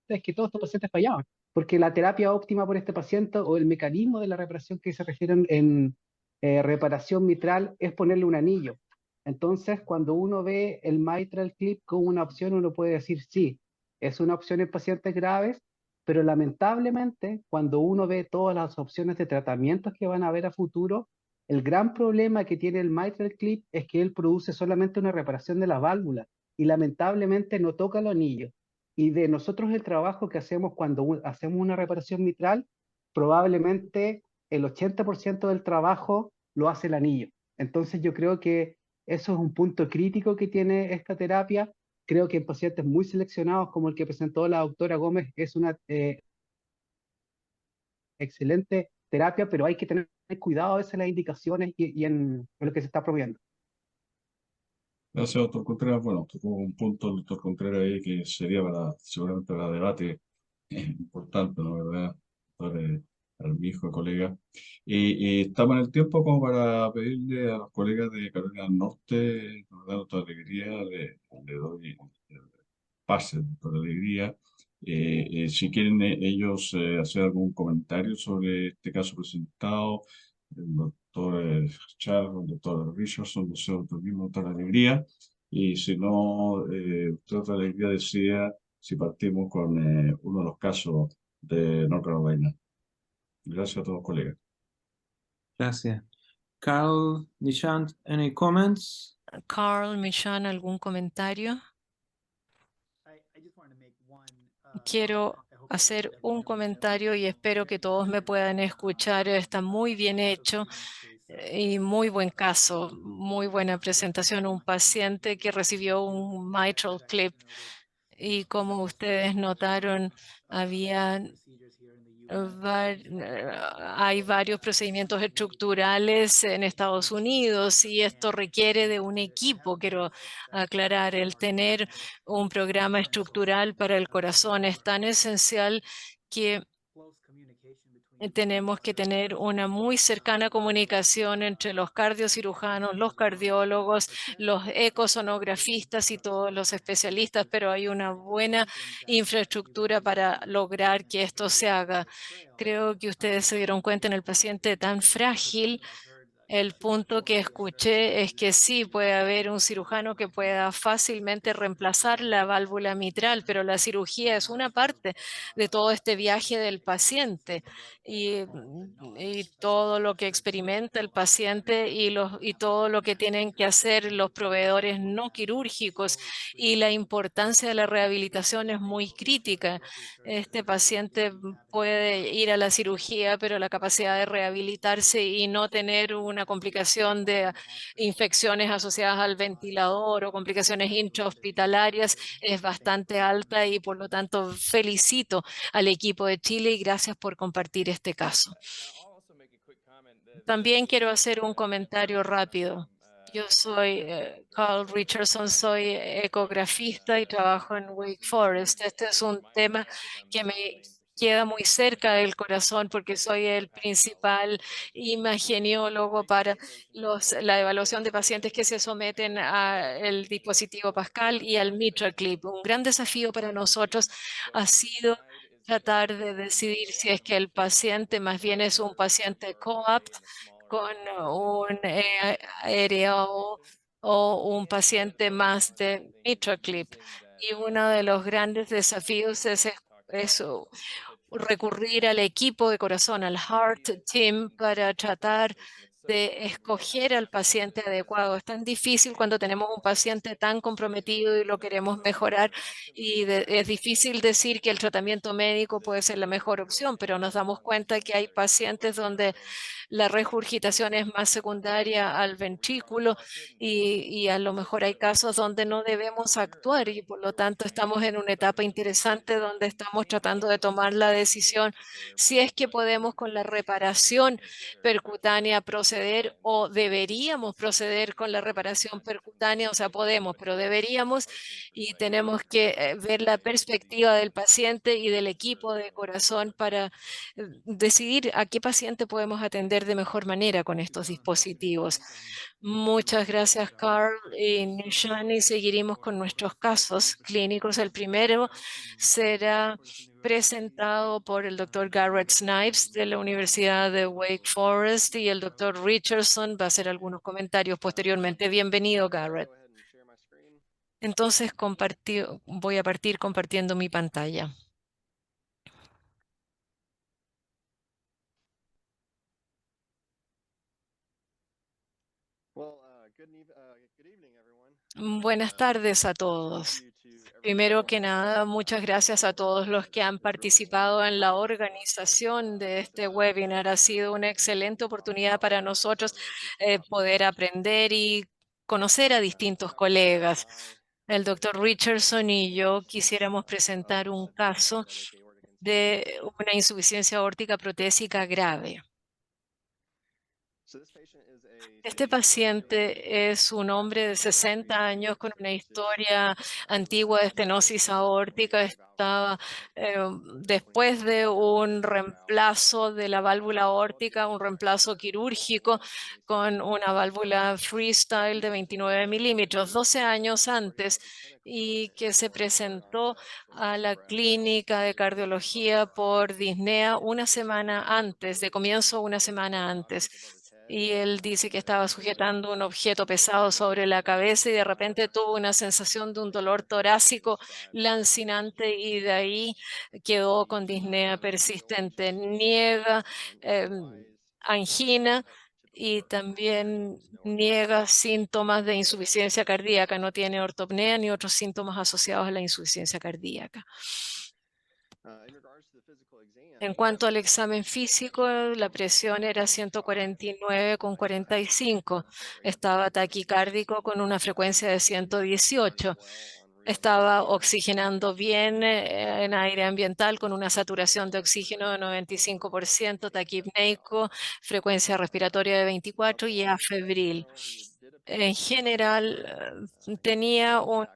es que todos estos pacientes fallaban, porque la terapia óptima por este paciente o el mecanismo de la reparación que se refieren en reparación mitral es ponerle un anillo. Entonces, cuando uno ve el mitral clip como una opción, uno puede decir, sí, es una opción en pacientes graves, pero lamentablemente, cuando uno ve todas las opciones de tratamientos que van a haber a futuro, el gran problema que tiene el mitral clip es que él produce solamente una reparación de la válvula y lamentablemente no toca el anillo. Y de nosotros el trabajo que hacemos cuando hacemos una reparación mitral, probablemente el 80% del trabajo lo hace el anillo. Entonces yo creo que eso es un punto crítico que tiene esta terapia. Creo que en pacientes muy seleccionados, como el que presentó la doctora Gómez, es una excelente terapia, pero hay que tener cuidado a veces en las indicaciones y en lo que se está promoviendo. Gracias, doctor Contreras. Bueno, tocó un punto el doctor Contreras ahí que sería seguramente para debate importante, ¿no? ¿Verdad? Doctor Armijo, colega. Y estamos en el tiempo como para pedirle a los colegas de Carolina del Norte, nos da toda alegría, le doy pase, doctor Alegría. Si quieren ellos hacer algún comentario sobre este caso presentado, el doctor Charles, el doctor Richardson, nosotros mismos, doctor Alegría, y si no, doctor Alegría decía si partimos con uno de los casos de North Carolina. Gracias a todos, colegas. Gracias. Carl Nichant, any comments? Carl Michan, ¿algún comentario? Quiero hacer un comentario y espero que todos me puedan escuchar. Está muy bien hecho y muy buen caso, muy buena presentación. Un paciente que recibió un mitral clip y como ustedes notaron, había hay varios procedimientos estructurales en Estados Unidos y esto requiere de un equipo. Quiero aclarar, el tener un programa estructural para el corazón es tan esencial que tenemos que tener una muy cercana comunicación entre los cardiocirujanos, los cardiólogos, los ecosonografistas y todos los especialistas, pero hay una buena infraestructura para lograr que esto se haga. Creo que ustedes se dieron cuenta en el paciente tan frágil. El punto que escuché es que sí puede haber un cirujano que pueda fácilmente reemplazar la válvula mitral, pero la cirugía es una parte de todo este viaje del paciente y todo lo que experimenta el paciente y todo lo que tienen que hacer los proveedores no quirúrgicos y la importancia de la rehabilitación es muy crítica. Este paciente puede ir a la cirugía, pero la capacidad de rehabilitarse y no tener una complicación de infecciones asociadas al ventilador o complicaciones intrahospitalarias es bastante alta y por lo tanto felicito al equipo de Chile y gracias por compartir este caso. También quiero hacer un comentario rápido. Yo soy Carl Richardson, soy ecografista y trabajo en Wake Forest. Este es un tema que me queda muy cerca del corazón porque soy el principal imagineólogo para la evaluación de pacientes que se someten al dispositivo Pascal y al MitraClip. Un gran desafío para nosotros ha sido tratar de decidir si es que el paciente más bien es un paciente COAPT con un AREO o un paciente más de MitraClip. Y uno de los grandes desafíos es recurrir al equipo de corazón, al Heart Team, para tratar de escoger al paciente adecuado. Es tan difícil cuando tenemos un paciente tan comprometido y lo queremos mejorar y es difícil decir que el tratamiento médico puede ser la mejor opción, pero nos damos cuenta que hay pacientes donde la regurgitación es más secundaria al ventrículo y a lo mejor hay casos donde no debemos actuar y por lo tanto estamos en una etapa interesante donde estamos tratando de tomar la decisión si es que podemos con la reparación percutánea proceder o deberíamos proceder con la reparación percutánea, o sea, podemos, pero deberíamos y tenemos que ver la perspectiva del paciente y del equipo de corazón para decidir a qué paciente podemos atender de mejor manera con estos dispositivos. Muchas gracias, Carl y Nishani. Seguiremos con nuestros casos clínicos. El primero será presentado por el doctor Garrett Snipes de la Universidad de Wake Forest y el doctor Richardson va a hacer algunos comentarios posteriormente. Bienvenido, Garrett. Entonces, voy a partir compartiendo mi pantalla. Buenas tardes a todos. Primero que nada, muchas gracias a todos los que han participado en la organización de este webinar. Ha sido una excelente oportunidad para nosotros poder aprender y conocer a distintos colegas. El doctor Richardson y yo quisiéramos presentar un caso de una insuficiencia aórtica protésica grave. Este paciente es un hombre de 60 años con una historia antigua de estenosis aórtica. Estaba después de un reemplazo de la válvula aórtica, un reemplazo quirúrgico con una válvula freestyle de 29 milímetros, 12 años antes, y que se presentó a la clínica de cardiología por disnea una semana antes, de comienzo una semana antes. Y él dice que estaba sujetando un objeto pesado sobre la cabeza y de repente tuvo una sensación de un dolor torácico lancinante y de ahí quedó con disnea persistente. Niega angina y también niega síntomas de insuficiencia cardíaca. No tiene ortopnea ni otros síntomas asociados a la insuficiencia cardíaca. En cuanto al examen físico, la presión era 149/45. Estaba taquicárdico con una frecuencia de 118. estaba oxigenando bien en aire ambiental con una saturación de oxígeno de 95%, taquipneico, frecuencia respiratoria de 24 y afebril. En general, tenía un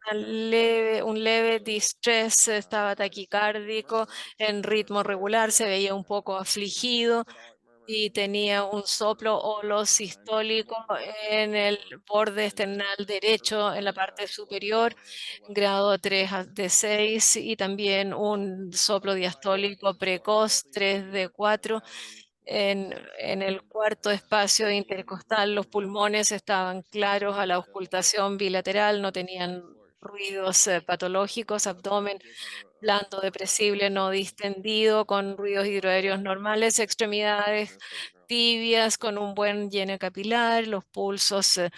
leve distrés, estaba taquicárdico en ritmo regular, se veía un poco afligido y tenía un soplo holosistólico en el borde esternal derecho, en la parte superior, grado 3 de 6, y también un soplo diastólico precoz 3 de 4. En el cuarto espacio intercostal, los pulmones estaban claros a la auscultación bilateral, no tenían ruidos patológicos, abdomen blando, depresible, no distendido, con ruidos hidroaéreos normales, extremidades tibias, con un buen lleno capilar, los pulsos, el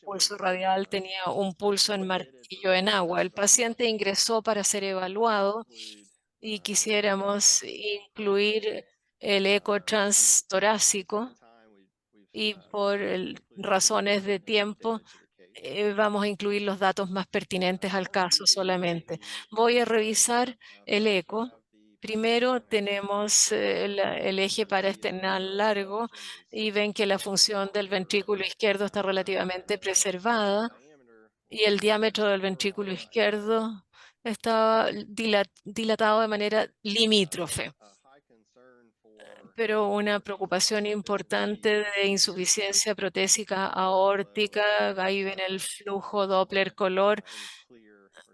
pulso radial tenía un pulso en martillo en agua. El paciente ingresó para ser evaluado y quisiéramos incluir el eco transtorácico y por razones de tiempo vamos a incluir los datos más pertinentes al caso solamente. Voy a revisar el eco. Primero tenemos el eje paraesternal largo y ven que la función del ventrículo izquierdo está relativamente preservada y el diámetro del ventrículo izquierdo está dilatado de manera limítrofe. Pero una preocupación importante de insuficiencia protésica aórtica, ahí ven el flujo Doppler color,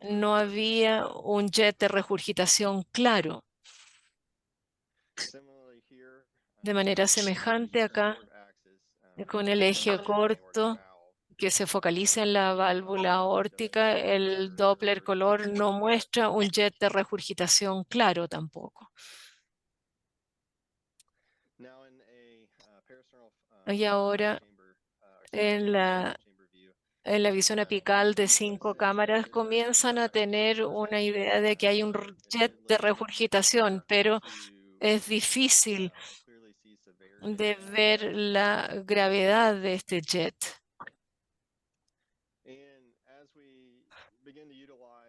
no había un jet de regurgitación claro. De manera semejante acá, con el eje corto que se focaliza en la válvula aórtica, el Doppler color no muestra un jet de regurgitación claro tampoco. Y ahora en la visión apical de 5 cámaras comienzan a tener una idea de que hay un jet de regurgitación, pero es difícil de ver la gravedad de este jet.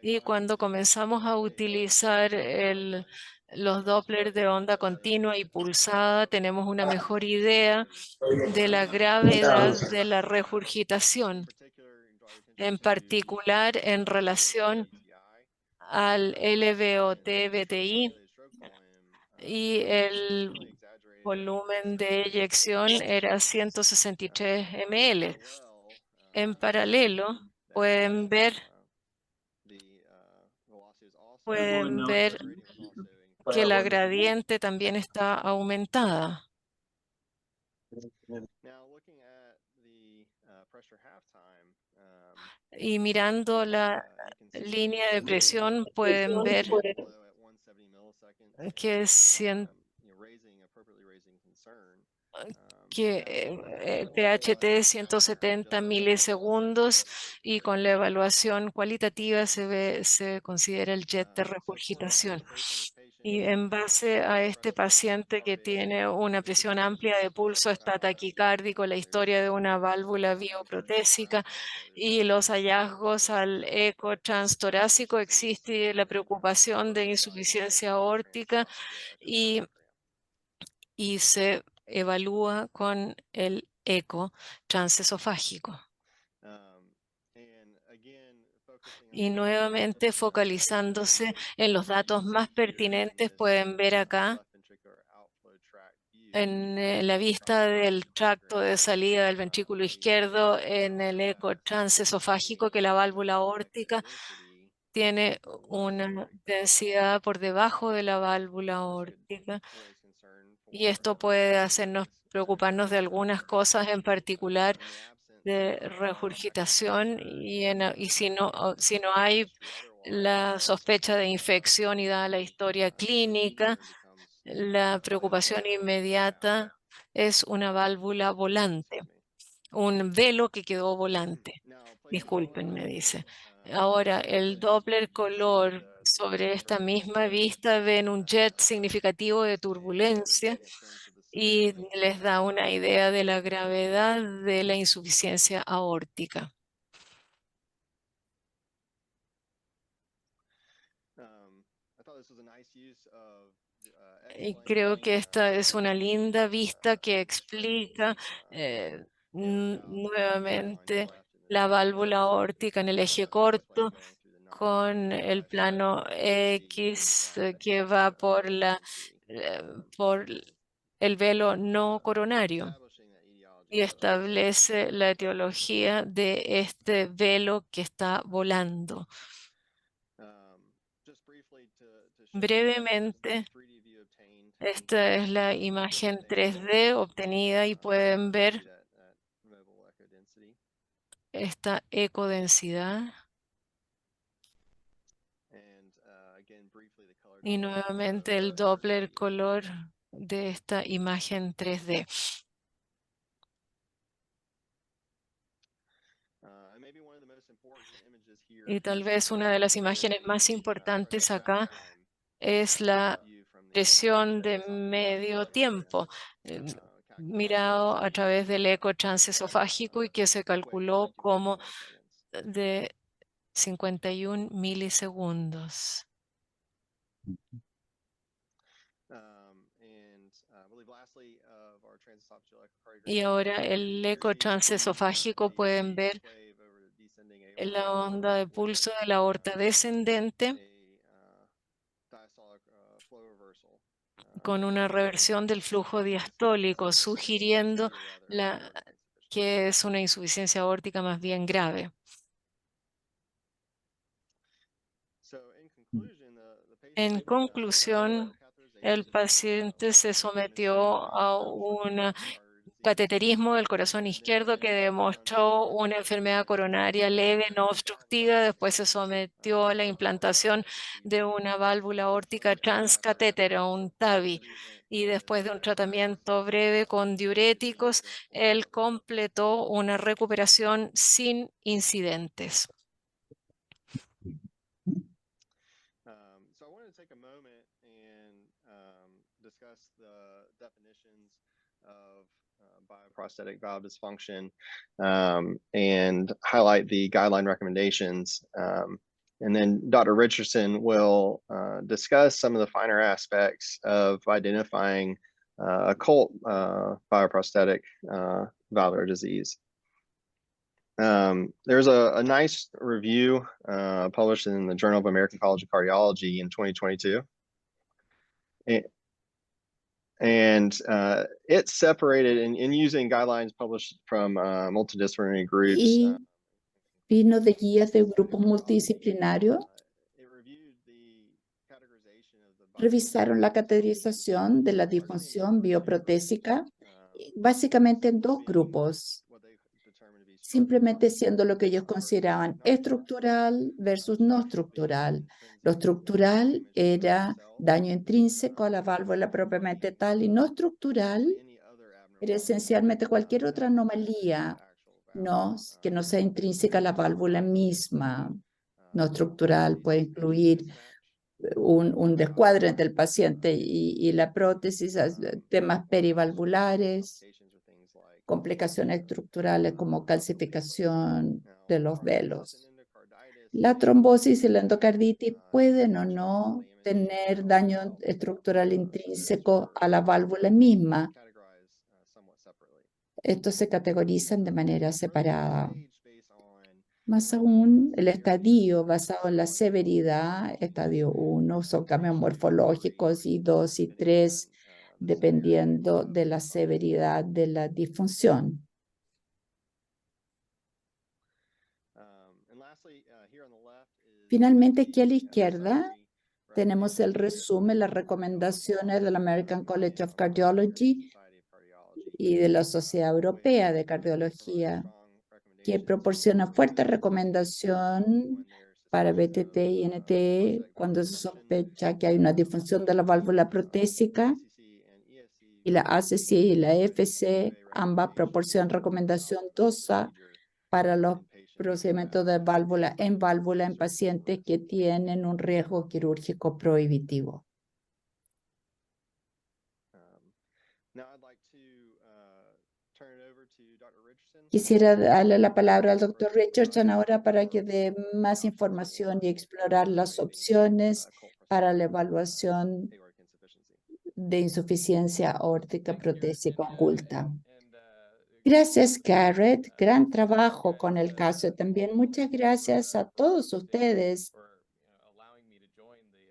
Y cuando comenzamos a utilizar los Doppler de onda continua y pulsada, tenemos una mejor idea de la gravedad de la regurgitación, en particular en relación al LVOT-BTI y el volumen de eyección era 163 ml. En paralelo, pueden ver que la gradiente también está aumentada. Y mirando la línea de presión, pueden ver que PHT 170 milisegundos y con la evaluación cualitativa se considera el jet de regurgitación. Y en base a este paciente que tiene una presión amplia de pulso, está taquicárdico, la historia de una válvula bioprotésica y los hallazgos al eco transtorácico, existe la preocupación de insuficiencia aórtica y se evalúa con el eco transesofágico. Y nuevamente focalizándose en los datos más pertinentes, pueden ver acá en la vista del tracto de salida del ventrículo izquierdo en el eco transesofágico que la válvula aórtica tiene una densidad por debajo de la válvula aórtica. Y esto puede hacernos preocuparnos de algunas cosas, en particular de regurgitación, y si no hay la sospecha de infección y dada la historia clínica, la preocupación inmediata es una válvula volante, un velo que quedó volante. Disculpen, me dice. Ahora, el Doppler color sobre esta misma vista ven un jet significativo de turbulencia y les da una idea de la gravedad de la insuficiencia aórtica. Y creo que esta es una linda vista que explica nuevamente la válvula aórtica en el eje corto con el plano X que va por el velo no coronario y establece la etiología de este velo que está volando. Brevemente, esta es la imagen 3D obtenida y pueden ver esta ecodensidad. Y nuevamente el Doppler color de esta imagen 3D. Y tal vez una de las imágenes más importantes acá es la presión de medio tiempo, mirado a través del eco transesofágico y que se calculó como de 51 milisegundos. Y ahora el eco transesofágico pueden ver la onda de pulso de la aorta descendente con una reversión del flujo diastólico, sugiriendo que es una insuficiencia aórtica más bien grave. En conclusión, el paciente se sometió a un cateterismo del corazón izquierdo que demostró una enfermedad coronaria leve no obstructiva. Después se sometió a la implantación de una válvula aórtica transcatétera, un TAVI. Y después de un tratamiento breve con diuréticos, él completó una recuperación sin incidentes. Bioprosthetic valve dysfunction and highlight the guideline recommendations. And then Dr. Richardson will discuss some of the finer aspects of identifying occult bioprosthetic valvular disease. There's a nice review published in the Journal of American College of Cardiology in 2022. And it's separated in using guidelines published from multidisciplinary groups. Y vino de guías de grupos multidisciplinarios. Revisaron la categorización de la disfunción bioprotésica básicamente en dos grupos, simplemente siendo lo que ellos consideraban estructural versus no estructural. Lo estructural era daño intrínseco a la válvula propiamente tal y no estructural era esencialmente cualquier otra anomalía que no sea intrínseca a la válvula misma. No estructural puede incluir un descuadre entre el paciente y la prótesis, temas perivalvulares, complicaciones estructurales como calcificación de los velos. La trombosis y la endocarditis pueden o no tener daño estructural intrínseco a la válvula misma. Estos se categorizan de manera separada. Más aún, el estadio basado en la severidad, estadio 1, son cambios morfológicos y 2 y 3, dependiendo de la severidad de la disfunción. Finalmente, aquí a la izquierda tenemos el resumen, las recomendaciones del American College of Cardiology y de la Sociedad Europea de Cardiología, que proporciona fuerte recomendación para BTT y NT cuando se sospecha que hay una disfunción de la válvula protésica. Y la ACC y la FC, ambas proporcionan recomendación DOSA para los procedimientos de válvula en pacientes que tienen un riesgo quirúrgico prohibitivo. Quisiera darle la palabra al doctor Richardson ahora para que dé más información y explorar las opciones para la evaluación de insuficiencia aórtica protésica oculta. Gracias, Garrett. Gran trabajo con el caso. Y también muchas gracias a todos ustedes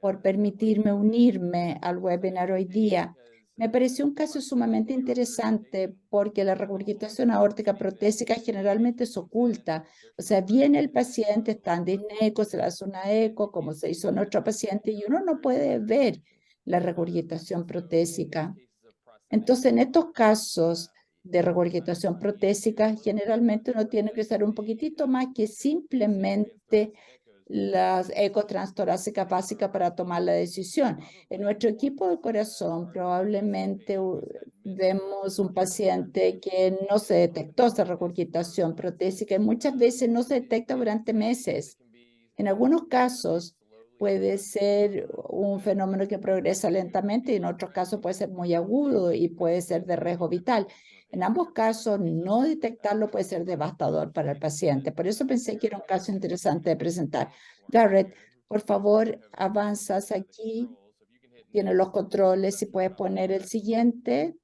por permitirme unirme al webinar hoy día. Me pareció un caso sumamente interesante porque la regurgitación aórtica protésica generalmente es oculta. O sea, viene el paciente, está en disneco, se le hace una eco, como se hizo en otro paciente, y uno no puede ver la regurgitación protésica. Entonces, en estos casos de regurgitación protésica, generalmente uno tiene que usar un poquitito más que simplemente las ecos transtorácicas básicas para tomar la decisión. En nuestro equipo de corazón probablemente vemos un paciente que no se detectó esa regurgitación protésica y muchas veces no se detecta durante meses. En algunos casos puede ser un fenómeno que progresa lentamente y en otros casos puede ser muy agudo y puede ser de riesgo vital. En ambos casos, no detectarlo puede ser devastador para el paciente. Por eso pensé que era un caso interesante de presentar. Garrett, por favor, avanzas aquí. Tiene los controles y puedes poner el siguiente.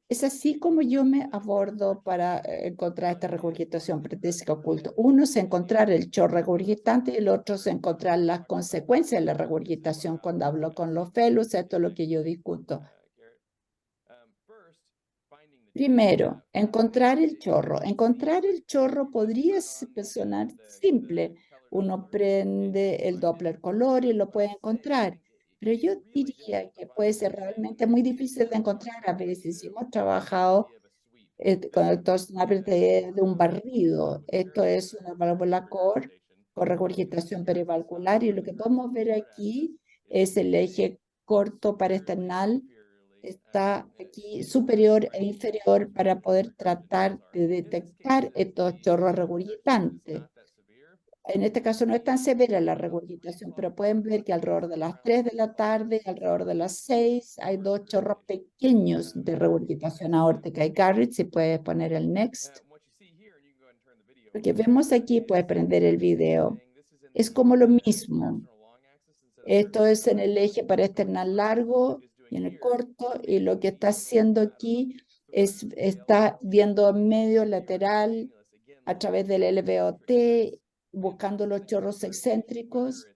Es así como yo me abordo para encontrar esta regurgitación protésica oculta. Uno es encontrar el chorro regurgitante y el otro es encontrar las consecuencias de la regurgitación. Cuando hablo con los fellows, esto es lo que yo discuto. Primero, encontrar el chorro. Encontrar el chorro podría sonar simple. Uno prende el Doppler color y lo puede encontrar. Pero yo diría que puede ser realmente muy difícil de encontrar a veces. Hemos trabajado con el TORSNAPper de un barrido. Esto es una válvula core con regurgitación perivalvular y lo que podemos ver aquí es el eje corto paraesternal. Está aquí superior e inferior para poder tratar de detectar estos chorros regurgitantes. En este caso no es tan severa la regurgitación, pero pueden ver que alrededor de las 3 de la tarde, alrededor de las 6, hay 2 chorros pequeños de regurgitación aórtica. Y Garrett, si puedes poner el next. Lo que vemos aquí, puedes prender el video, es como lo mismo. Esto es en el eje paraesternal largo y en el corto, y lo que está haciendo aquí es, está viendo medio lateral a través del LVOT, buscando los chorros excéntricos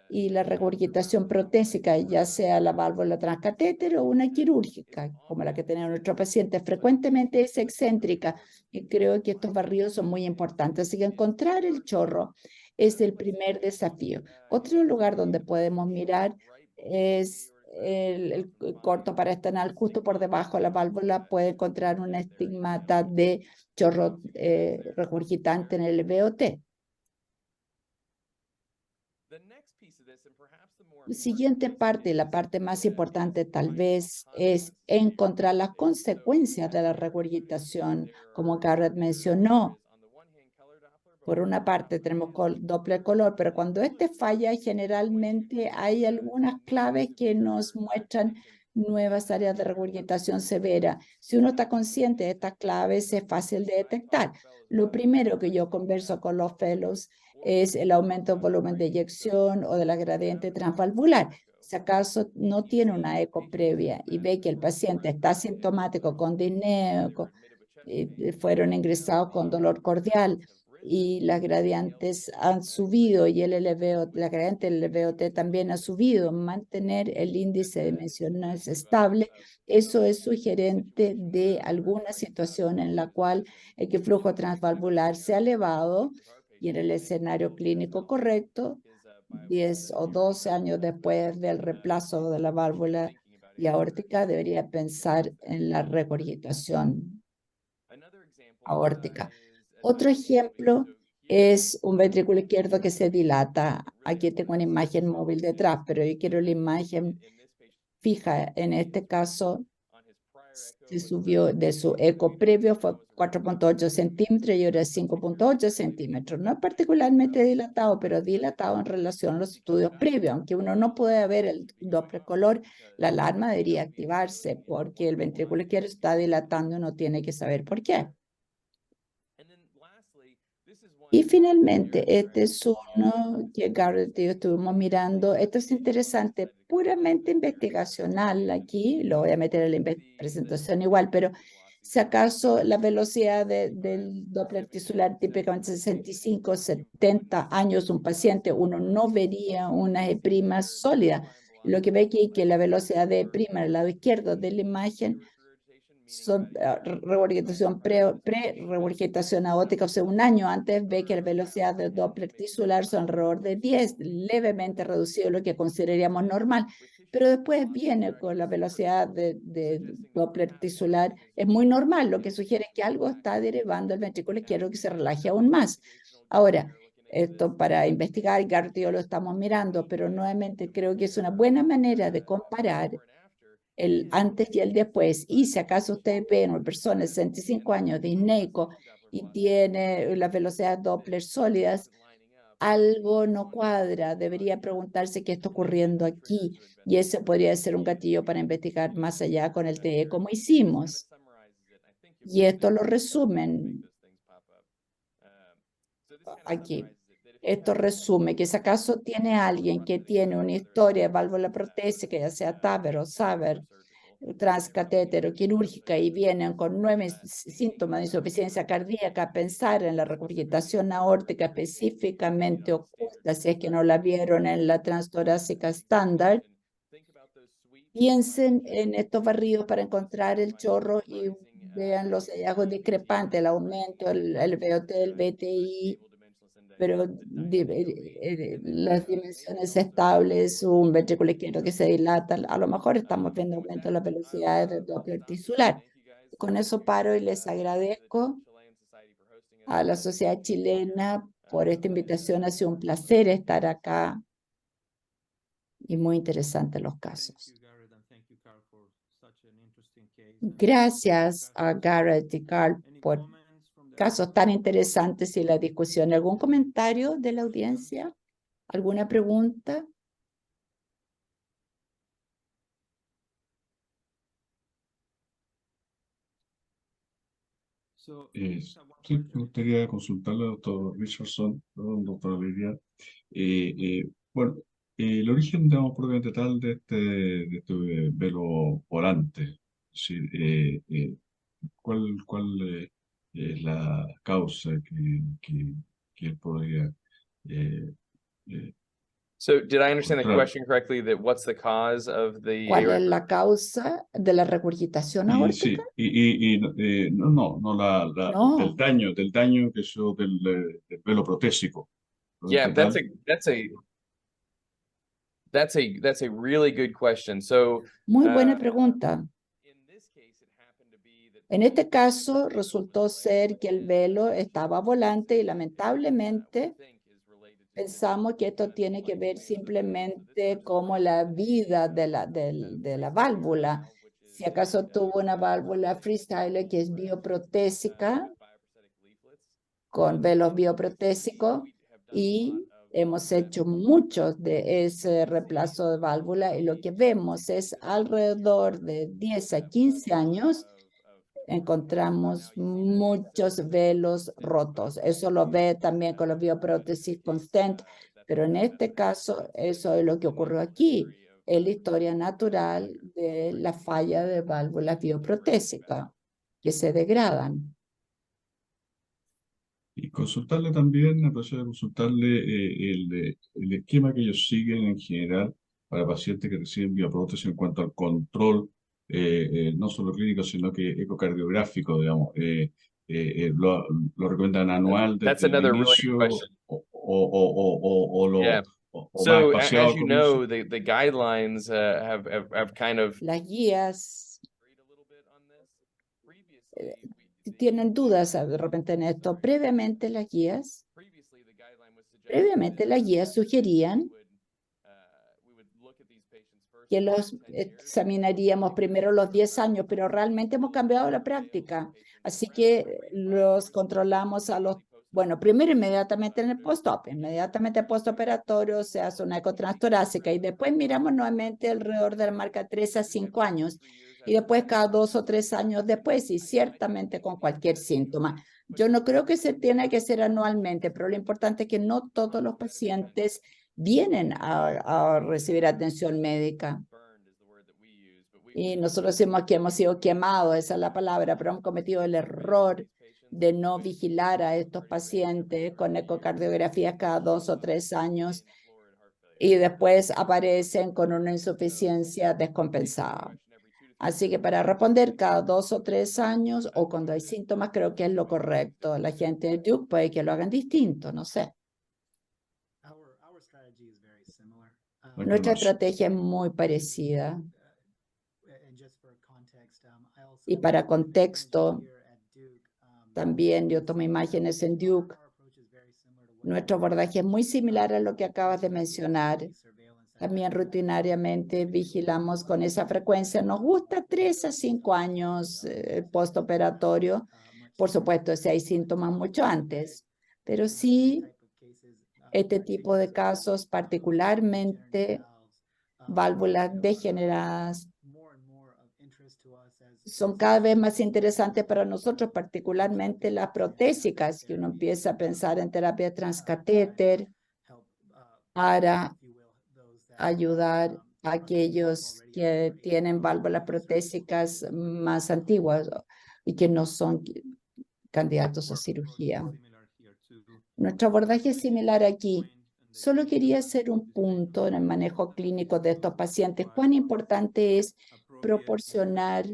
y la regurgitación protésica, ya sea la válvula transcatéter o una quirúrgica, como la que tenía nuestro paciente. Frecuentemente es excéntrica y creo que estos barridos son muy importantes. Así que encontrar el chorro es el primer desafío. Otro lugar donde podemos mirar es el corto paraesternal, justo por debajo de la válvula puede encontrar una estigmata de chorro regurgitante en el VOT. La siguiente parte, la parte más importante tal vez, es encontrar las consecuencias de la regurgitación, como Garrett mencionó. Por una parte tenemos Doppler color, pero cuando este falla, generalmente hay algunas claves que nos muestran nuevas áreas de regurgitación severa. Si uno está consciente de estas claves, es fácil de detectar. Lo primero que yo converso con los fellows es el aumento del volumen de eyección o de la gradiente transvalvular. Si acaso no tiene una eco previa y ve que el paciente está asintomático con disnea, fueron ingresados con dolor cordial y las gradientes han subido y la gradiente del LVOT también ha subido, mantener el índice de dimensionales estable, eso es sugerente de alguna situación en la cual el flujo transvalvular se ha elevado y en el escenario clínico correcto, 10 o 12 años después del reemplazo de la válvula aórtica, debería pensar en la regurgitación aórtica. Otro ejemplo es un ventrículo izquierdo que se dilata. Aquí tengo una imagen móvil detrás, pero yo quiero la imagen fija. En este caso, se subió de su eco previo, fue 4.8 centímetros y ahora es 5.8 centímetros. No es particularmente dilatado, pero dilatado en relación a los estudios previos. Aunque uno no puede ver el Doppler color, la alarma debería activarse porque el ventrículo izquierdo está dilatando y uno tiene que saber por qué. Y finalmente, este es uno que Garrett y yo estuvimos mirando. Esto es interesante, puramente investigacional aquí. Lo voy a meter en la presentación igual, pero si acaso la velocidad del Doppler tisular típicamente 65, 70 años, un paciente, uno no vería una E' sólida. Lo que ve aquí es que la velocidad de E' al lado izquierdo de la imagen son regurgitación pre-regurgitación aórtica, o sea, un año antes ve que la velocidad del Doppler tisular son alrededor de 10, levemente reducido, lo que consideraríamos normal, pero después viene con la velocidad de Doppler tisular, es muy normal, lo que sugiere que algo está derivando el ventrículo izquierdo que se relaje aún más. Ahora, esto para investigar, Garrett y yo lo estamos mirando, pero nuevamente creo que es una buena manera de comparar el antes y el después. Y si acaso ustedes ven una persona de 65 años disneico y tiene las velocidades Doppler sólidas, algo no cuadra. Debería preguntarse qué está ocurriendo aquí. Y ese podría ser un gatillo para investigar más allá con el TE como hicimos. Y esto lo resumen aquí. Esto resume que si acaso tiene alguien que tiene una historia de válvula protésica, ya sea TAVR o SAVR, transcatétero quirúrgica, y vienen con 9 síntomas de insuficiencia cardíaca, pensar en la regurgitación aórtica específicamente oculta, si es que no la vieron en la transtorácica estándar, piensen en estos barridos para encontrar el chorro y vean los hallazgos discrepantes, el aumento, el VOT, el BTI, pero las dimensiones estables, un ventrículo izquierdo que se dilata, a lo mejor estamos viendo aumento de las velocidades del Doppler tisular. Con eso paro y les agradezco a la sociedad chilena por esta invitación. Ha sido un placer estar acá y muy interesantes los casos. Gracias a Garrett y Carl por casos tan interesantes y la discusión. ¿Algún comentario de la audiencia? ¿Alguna pregunta? Sí, me gustaría consultarle al doctor Richardson, doctor Lidia. Bueno, el origen, digamos, propiamente tal de este velo volante, es decir, ¿cuál es la causa que él podría So did I understand the encontrar? question correctly, that what's the cause of the ¿Cuál es aortic? la causa de la regurgitación Y aórtica? sí, no, No. del daño que eso del velo protésico. Yeah, Total. that's a really good question. So Muy buena pregunta. En este caso, resultó ser que el velo estaba volante y lamentablemente pensamos que esto tiene que ver simplemente como la vida de la válvula. Si acaso tuvo una válvula freestyle que es bioprotésica, con velos bioprotésicos, y hemos hecho muchos de ese reemplazo de válvula, y lo que vemos es alrededor de 10 a 15 años encontramos muchos velos rotos. Eso lo ve también con los bioprótesis con stent, pero en este caso eso es lo que ocurrió aquí, es la historia natural de la falla de válvulas bioprotésicas que se degradan. Y consultarle también, aprovecho de consultarle el esquema que ellos siguen en general para pacientes que reciben bioprótesis en cuanto al control, no solo clínico, sino que ecocardiográfico, digamos. ¿Lo recomiendan anual that's desde el another really inicio good question. o más So espaciado as al you comienzo? know, the guidelines have kind of Las guías tienen dudas de repente en esto. Previamente las guías sugerían que los examinaríamos primero los 10 años, pero realmente hemos cambiado la práctica. Así que los controlamos bueno, primero inmediatamente en el post-op, inmediatamente postoperatorio se hace una ecotranstorácica y después miramos nuevamente alrededor de la marca 3 a 5 años y después cada 2 o 3 años después y ciertamente con cualquier síntoma. Yo no creo que se tiene que hacer anualmente, pero lo importante es que no todos los pacientes vienen a recibir atención médica. Y nosotros decimos que hemos sido quemados, esa es la palabra, pero hemos cometido el error de no vigilar a estos pacientes con ecocardiografías cada 2 o 3 años y después aparecen con una insuficiencia descompensada. Así que para responder cada 2 o 3 años o cuando hay síntomas, creo que es lo correcto. La gente de Duke puede que lo hagan distinto, no sé. Nuestra estrategia es muy parecida. Y para contexto, también yo tomo imágenes en Duke. Nuestro abordaje es muy similar a lo que acabas de mencionar. También rutinariamente vigilamos con esa frecuencia. Nos gusta 3 a 5 años postoperatorio. Por supuesto, si hay síntomas mucho antes. Pero sí, este tipo de casos, particularmente válvulas degeneradas, son cada vez más interesantes para nosotros, particularmente las protésicas, que uno empieza a pensar en terapia transcatéter para ayudar a aquellos que tienen válvulas protésicas más antiguas y que no son candidatos a cirugía. Nuestro abordaje es similar aquí. Solo quería hacer un punto en el manejo clínico de estos pacientes. ¿Cuán importante es proporcionar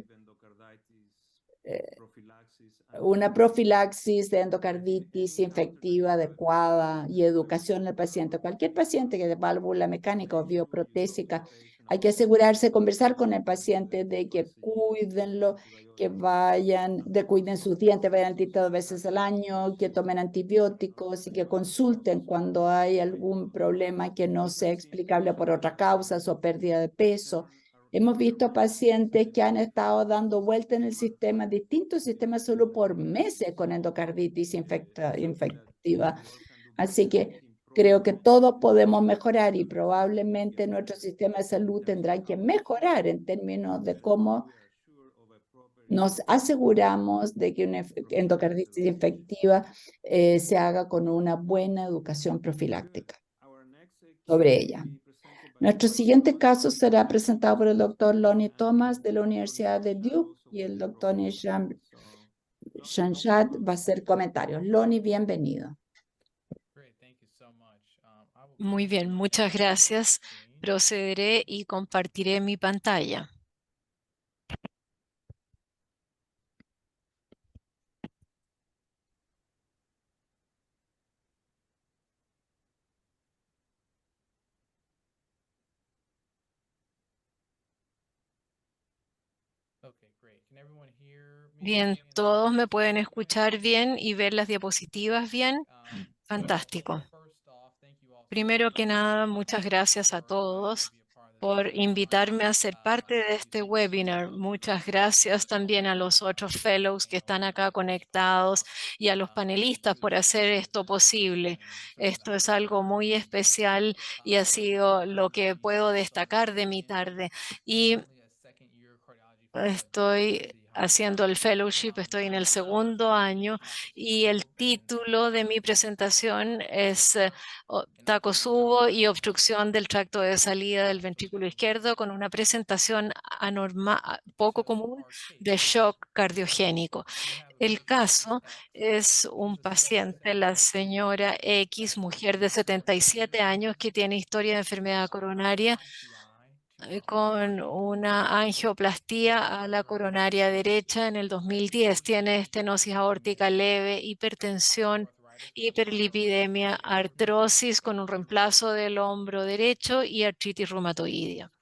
una profilaxis de endocarditis infectiva adecuada y educación al paciente? Cualquier paciente que de válvula mecánica o bioprotésica, hay que asegurarse de conversar con el paciente de que cuídenlo, que cuiden sus dientes, vayan al dentista 2 veces al año, que tomen antibióticos y que consulten cuando hay algún problema que no sea explicable por otras causas o pérdida de peso. Hemos visto pacientes que han estado dando vuelta en el sistema, distintos sistemas solo por meses con endocarditis infectiva. Así que creo que todos podemos mejorar y probablemente nuestro sistema de salud tendrá que mejorar en términos de cómo nos aseguramos de que una endocarditis infectiva se haga con una buena educación profiláctica sobre ella. Nuestro siguiente caso será presentado por el doctor Lonnie Thomas de la Universidad de Duke y el doctor Nisham Shanshad va a hacer comentarios. Lonnie, bienvenido. Muy bien, muchas gracias. Procederé y compartiré mi pantalla. Bien, ¿todos me pueden escuchar bien y ver las diapositivas bien? Fantástico. Primero que nada, muchas gracias a todos por invitarme a ser parte de este webinar. Muchas gracias también a los otros fellows que están acá conectados y a los panelistas por hacer esto posible. Esto es algo muy especial y ha sido lo que puedo destacar de mi tarde. Y estoy haciendo el fellowship, estoy en el 2º año y el título de mi presentación es Takotsubo y obstrucción del tracto de salida del ventrículo izquierdo con una presentación poco común de shock cardiogénico. El caso es un paciente, la señora X, mujer de 77 años que tiene historia de enfermedad coronaria con una angioplastía a la coronaria derecha en el 2010. Tiene estenosis aórtica leve, hipertensión, hiperlipidemia, artrosis con un reemplazo del hombro derecho y artritis reumatoidea.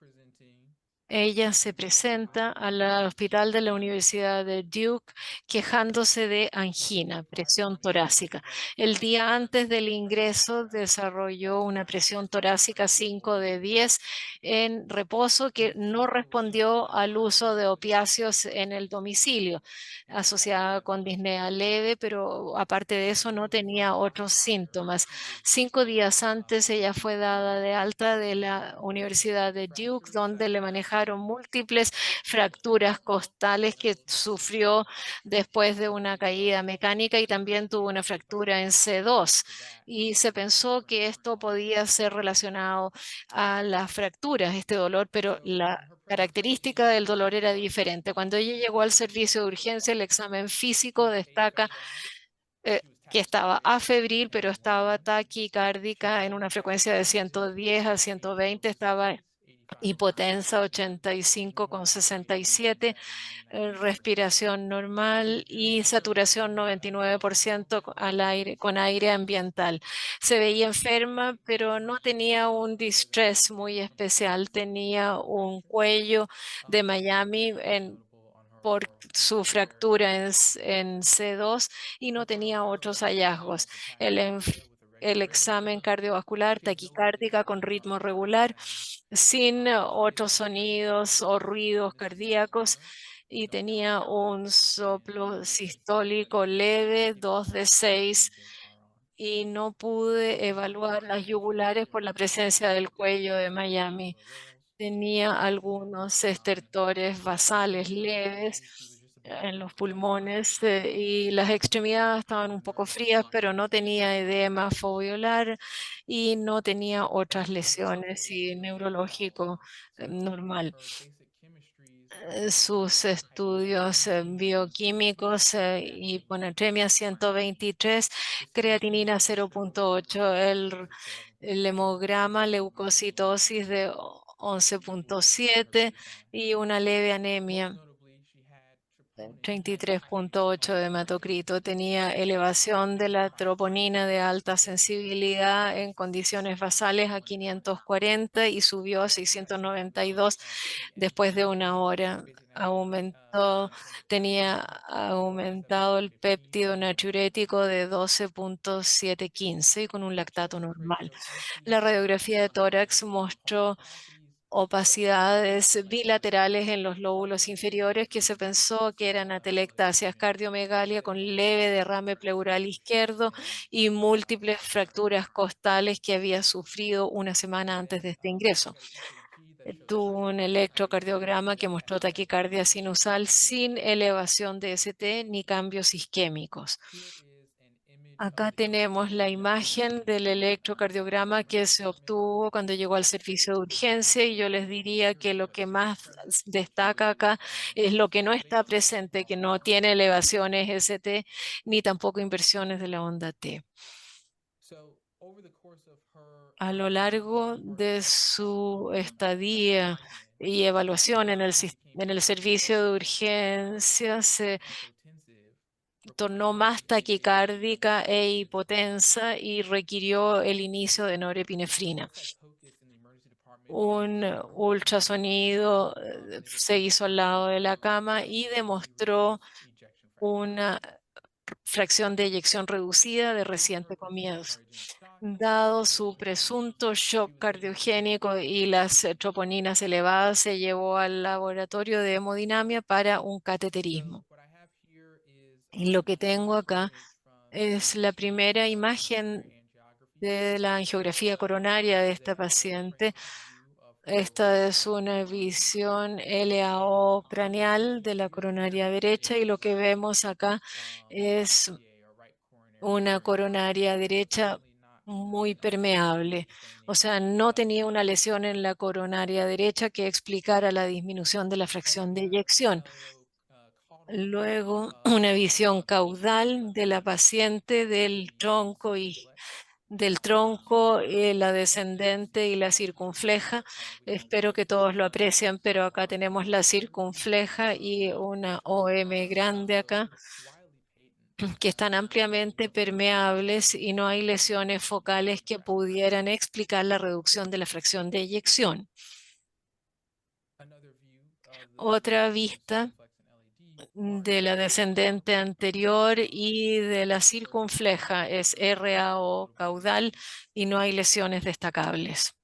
Ella se presenta al hospital de la Universidad de Duke quejándose de angina, presión torácica. El día antes del ingreso desarrolló una presión torácica 5 de 10 en reposo que no respondió al uso de opiáceos en el domicilio, asociada con disnea leve, pero aparte de eso no tenía otros síntomas. 5 días antes ella fue dada de alta de la Universidad de Duke, donde le manejaron reflejaron múltiples fracturas costales que sufrió después de una caída mecánica y también tuvo una fractura en C2. Y se pensó que esto podía ser relacionado a las fracturas, este dolor, pero la característica del dolor era diferente. Cuando ella llegó al servicio de urgencia, el examen físico destaca que estaba afebril, pero estaba taquicárdica en una frecuencia de 110 a 120, estaba hipotensa 85,67, respiración normal y saturación 99% al aire, con aire ambiental. Se veía enferma, pero no tenía un distress muy especial, tenía un cuello de Miami por su fractura en C2 y no tenía otros hallazgos. El examen cardiovascular, taquicárdica con ritmo regular, sin otros sonidos o ruidos cardíacos, y tenía un soplo sistólico leve, 2 de 6, y no pude evaluar las yugulares por la presencia del cuello de Miami. Tenía algunos estertores basales leves en los pulmones y las extremidades estaban un poco frías, pero no tenía edema foveolar y no tenía otras lesiones y neurológico normal. Sus estudios bioquímicos, hiponatremia 123, creatinina 0,8, el hemograma, leucocitosis de 11,7 y una leve anemia. 33,8 de hematocrito. Tenía elevación de la troponina de alta sensibilidad en condiciones basales a 540 y subió a 692 después de una hora. Tenía aumentado el péptido natriurético de 12,715 y con un lactato normal. La radiografía de tórax mostró opacidades bilaterales en los lóbulos inferiores que se pensó que eran atelectasias, cardiomegalia con leve derrame pleural izquierdo y múltiples fracturas costales que había sufrido una semana antes de este ingreso. Tuvo un electrocardiograma que mostró taquicardia sinusal sin elevación de ST ni cambios isquémicos. Acá tenemos la imagen del electrocardiograma que se obtuvo cuando llegó al servicio de urgencia y yo les diría que lo que más destaca acá es lo que no está presente, que no tiene elevaciones ST ni tampoco inversiones de la onda T. A lo largo de su estadía y evaluación en el servicio de urgencia se tornó más taquicárdica e hipotensa y requirió el inicio de norepinefrina. Un ultrasonido se hizo al lado de la cama y demostró una fracción de eyección reducida de reciente comienzo. Dado su presunto shock cardiogénico y las troponinas elevadas, se llevó al laboratorio de hemodinamia para un cateterismo. Y lo que tengo acá es la primera imagen de la angiografía coronaria de esta paciente. Esta es una visión LAO craneal de la coronaria derecha y lo que vemos acá es una coronaria derecha muy permeable. O sea, no tenía una lesión en la coronaria derecha que explicara la disminución de la fracción de eyección. Luego, una visión caudal de la paciente del tronco la descendente y la circunfleja. Espero que todos lo aprecien, pero acá tenemos la circunfleja y una OM grande acá que están ampliamente permeables y no hay lesiones focales que pudieran explicar la reducción de la fracción de eyección. Otra vista de la descendente anterior y de la circunfleja es RAO caudal y no hay lesiones destacables.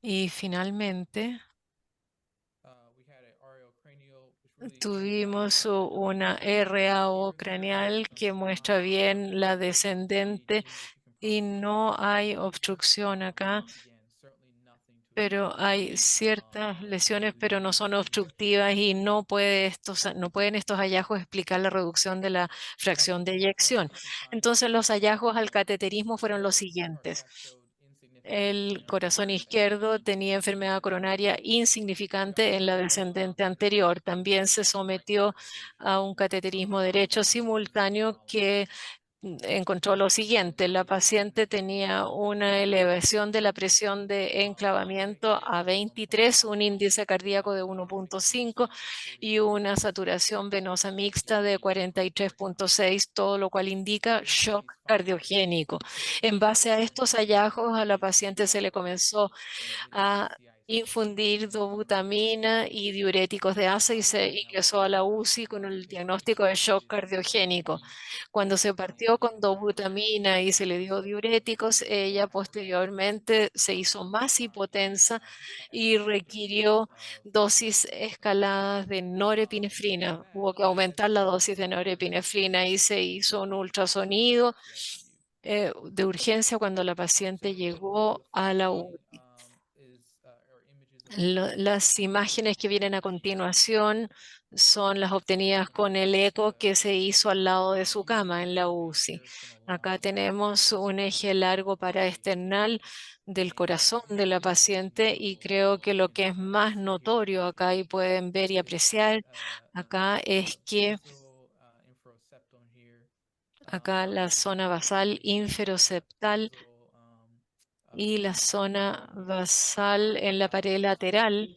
Y finalmente, tuvimos una RAO craneal que muestra bien la descendente y no hay obstrucción acá. pero hay ciertas lesiones, pero no son obstructivas y no pueden estos hallazgos explicar la reducción de la fracción de eyección. Entonces, los hallazgos al cateterismo fueron los siguientes. El corazón izquierdo tenía enfermedad coronaria insignificante en la descendente anterior. También se sometió a un cateterismo derecho simultáneo que encontró lo siguiente: la paciente tenía una elevación de la presión de enclavamiento a 23, un índice cardíaco de 1.5 y una saturación venosa mixta de 43.6, todo lo cual indica shock cardiogénico. En base a estos hallazgos, a la paciente se le comenzó a infundir dobutamina y diuréticos de ACE y se ingresó a la UCI con el diagnóstico de shock cardiogénico. Cuando se partió con dobutamina y se le dio diuréticos, ella posteriormente se hizo más hipotensa y requirió dosis escaladas de norepinefrina. Hubo que aumentar la dosis de norepinefrina y se hizo un ultrasonido de urgencia cuando la paciente llegó a la UCI. Las imágenes que vienen a continuación son las obtenidas con el eco que se hizo al lado de su cama en la UCI. Acá tenemos un eje largo paraesternal del corazón de la paciente y creo que lo que es más notorio acá y pueden ver y apreciar acá es que acá la zona basal inferoseptal y la zona basal en la pared lateral,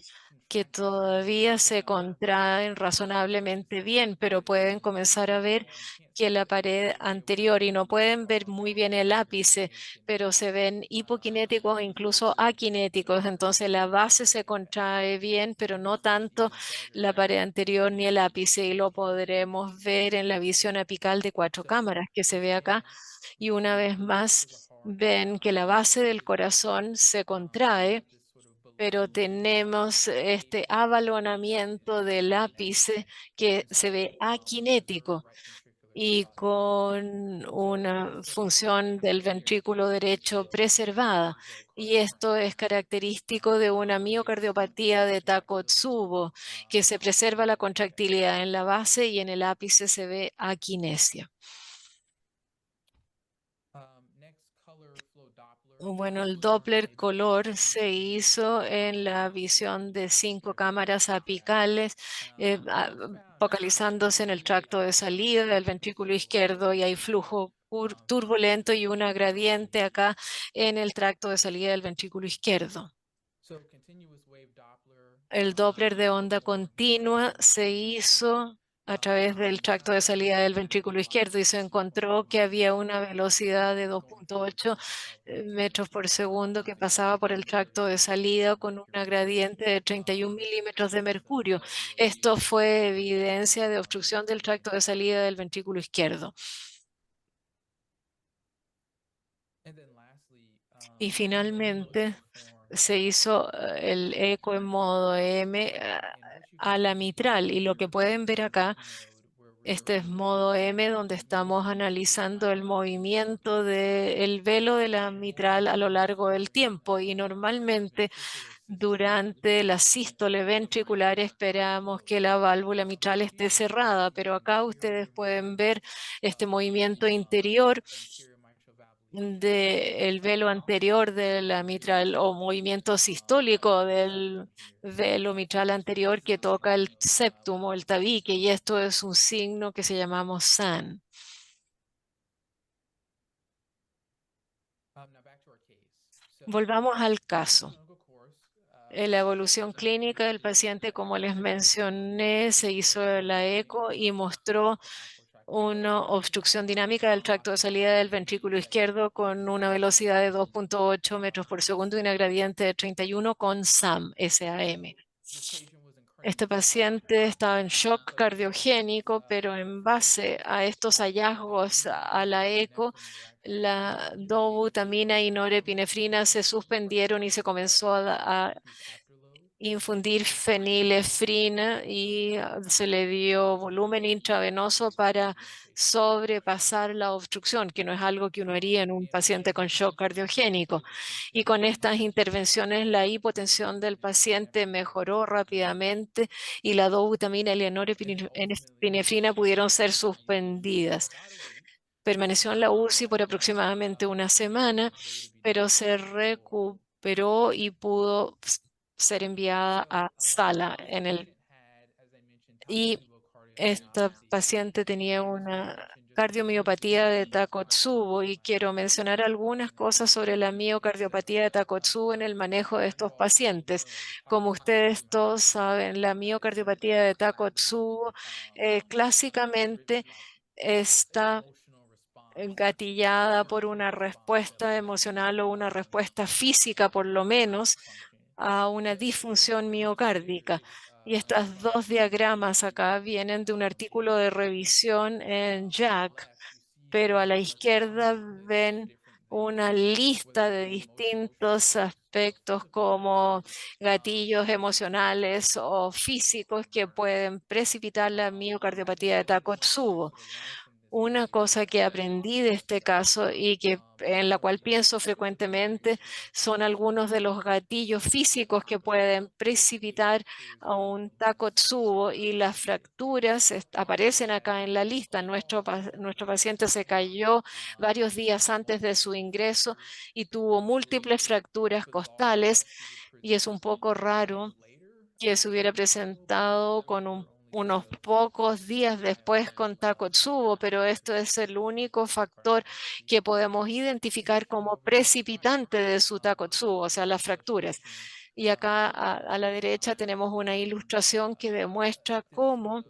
que todavía se contraen razonablemente bien, pero pueden comenzar a ver que la pared anterior, y no pueden ver muy bien el ápice, pero se ven hipokinéticos e incluso akinéticos. Entonces la base se contrae bien, pero no tanto la pared anterior ni el ápice, y lo podremos ver en la visión apical de 4 cámaras que se ve acá. Y una vez más ven que la base del corazón se contrae, pero tenemos este abalonamiento del ápice que se ve akinético y con una función del ventrículo derecho preservada. Y esto es característico de una miocardiopatía de Takotsubo, que se preserva la contractilidad en la base y en el ápice se ve akinesia. Bueno, el Doppler color se hizo en la visión de 5 cámaras apicales, focalizándose en el tracto de salida del ventrículo izquierdo, y hay flujo turbulento y una gradiente acá en el tracto de salida del ventrículo izquierdo. El Doppler de onda continua se hizo a través del tracto de salida del ventrículo izquierdo y se encontró que había una velocidad de 2.8 metros por segundo que pasaba por el tracto de salida con una gradiente de 31 milímetros de mercurio. Esto fue evidencia de obstrucción del tracto de salida del ventrículo izquierdo. Y finalmente se hizo el eco en modo M a la mitral, y lo que pueden ver acá, este es modo M, donde estamos analizando el movimiento del velo de la mitral a lo largo del tiempo, y normalmente durante la sístole ventricular esperamos que la válvula mitral esté cerrada, pero acá ustedes pueden ver este movimiento interior del velo anterior de la mitral, o movimiento sistólico del velo mitral anterior que toca el septum o el tabique, y esto es un signo que se llamamos SAN. Volvamos al caso. En la evolución clínica del paciente, como les mencioné, se hizo la eco y mostró una obstrucción dinámica del tracto de salida del ventrículo izquierdo con una velocidad de 2.8 metros por segundo y una gradiente de 31 con SAM. Este paciente estaba en shock cardiogénico, pero en base a estos hallazgos a la eco, la dobutamina y norepinefrina se suspendieron y se comenzó a infundir fenilefrina y se le dio volumen intravenoso para sobrepasar la obstrucción, que no es algo que uno haría en un paciente con shock cardiogénico. Y con estas intervenciones la hipotensión del paciente mejoró rápidamente y la dobutamina y la norepinefrina pudieron ser suspendidas. Permaneció en la UCI por aproximadamente una semana, pero se recuperó y pudo ser enviada a sala y esta paciente tenía una cardiomiopatía de Takotsubo y quiero mencionar algunas cosas sobre la miocardiopatía de Takotsubo en el manejo de estos pacientes. Como ustedes todos saben, la miocardiopatía de Takotsubo clásicamente está gatillada por una respuesta emocional o una respuesta física, por lo menos, a una disfunción miocárdica. Y estas dos diagramas acá vienen de un artículo de revisión en JACC, pero a la izquierda ven una lista de distintos aspectos como gatillos emocionales o físicos que pueden precipitar la miocardiopatía de Takotsubo. Una cosa que aprendí de este caso y en la cual pienso frecuentemente son algunos de los gatillos físicos que pueden precipitar a un Takotsubo, y las fracturas aparecen acá en la lista. Nuestro paciente se cayó varios días antes de su ingreso y tuvo múltiples fracturas costales, y es un poco raro que se hubiera presentado con unos pocos días después con Takotsubo, pero esto es el único factor que podemos identificar como precipitante de su Takotsubo, o sea, las fracturas. Y acá a la derecha tenemos una ilustración que demuestra cómo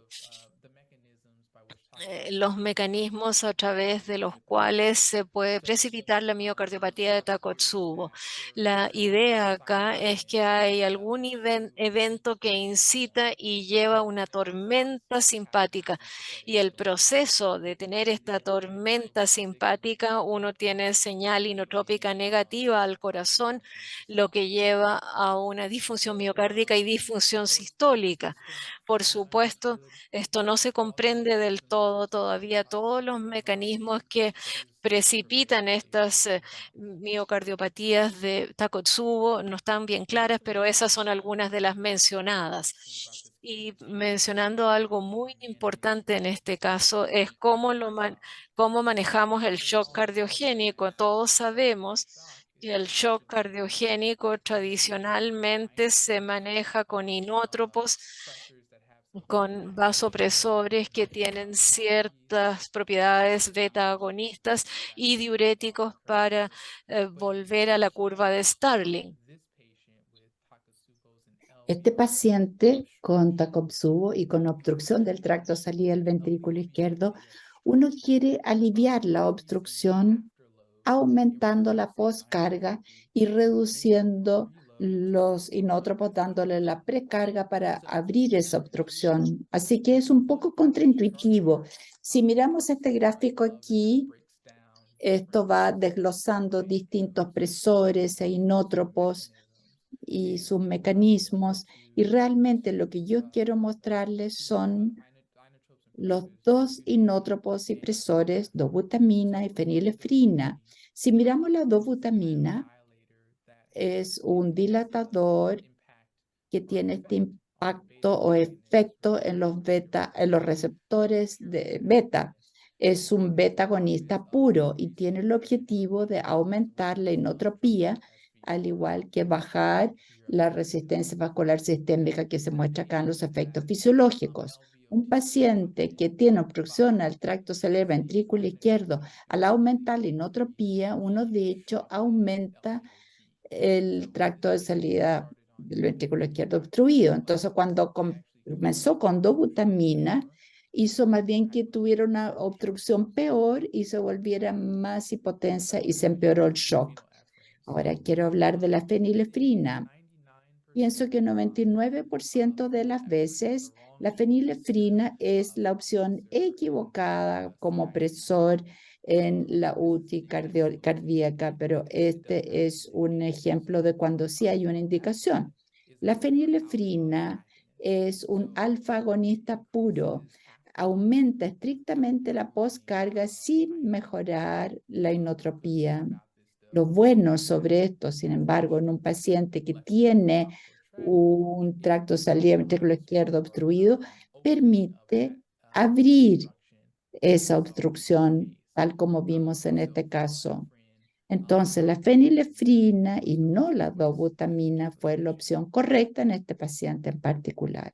los mecanismos a través de los cuales se puede precipitar la miocardiopatía de Takotsubo. La idea acá es que hay algún evento que incita y lleva una tormenta simpática, y el proceso de tener esta tormenta simpática, uno tiene señal inotrópica negativa al corazón, lo que lleva a una disfunción miocárdica y disfunción sistólica. Por supuesto, esto no se comprende del todo todavía. Todos los mecanismos que precipitan estas miocardiopatías de Takotsubo no están bien claras, pero esas son algunas de las mencionadas. Y mencionando algo muy importante en este caso es cómo manejamos el shock cardiogénico. Todos sabemos que el shock cardiogénico tradicionalmente se maneja con inótropos, con vasopresores que tienen ciertas propiedades beta-agonistas y diuréticos para volver a la curva de Starling. Este paciente con Takotsubo y con obstrucción del tracto salida del ventrículo izquierdo, uno quiere aliviar la obstrucción aumentando la poscarga y reduciendo los inótropos, dándole la precarga para abrir esa obstrucción. Así que es un poco contraintuitivo. Si miramos este gráfico aquí, esto va desglosando distintos presores e inótropos y sus mecanismos, y realmente lo que yo quiero mostrarles son los dos inótropos y presores, dobutamina y fenilefrina. Si miramos la dobutamina, es un dilatador que tiene este impacto o efecto en los receptores de beta. Es un beta-agonista puro y tiene el objetivo de aumentar la inotropía, al igual que bajar la resistencia vascular sistémica que se muestra acá en los efectos fisiológicos. Un paciente que tiene obstrucción al tracto cerebroventrículo izquierdo, al aumentar la inotropía, uno de hecho aumenta el tracto de salida del ventrículo izquierdo obstruido. Entonces, cuando comenzó con dobutamina, hizo más bien que tuviera una obstrucción peor y se volviera más hipotensa y se empeoró el shock. Ahora quiero hablar de la fenilefrina. Pienso que 99% de las veces la fenilefrina es la opción equivocada como presor en la UTI cardíaca, pero este es un ejemplo de cuando sí hay una indicación. La fenilefrina es un alfa-agonista puro. Aumenta estrictamente la postcarga sin mejorar la inotropía. Lo bueno sobre esto, sin embargo, en un paciente que tiene un tracto salida ventrículo izquierdo obstruido, permite abrir esa obstrucción, tal como vimos en este caso. Entonces, la fenilefrina y no la dobutamina fue la opción correcta en este paciente en particular.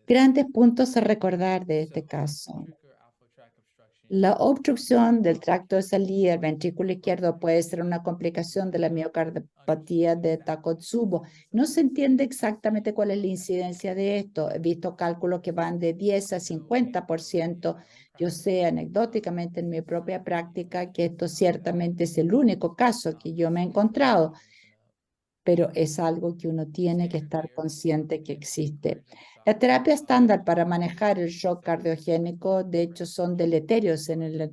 Grandes puntos a recordar de este caso. La obstrucción del tracto de salida del ventrículo izquierdo puede ser una complicación de la miocardiopatía de Takotsubo. No se entiende exactamente cuál es la incidencia de esto. He visto cálculos que van de 10 a 50%. Yo sé anecdóticamente en mi propia práctica que esto ciertamente es el único caso que yo me he encontrado, pero es algo que uno tiene que estar consciente que existe. La terapia estándar para manejar el shock cardiogénico, de hecho, son deleterios en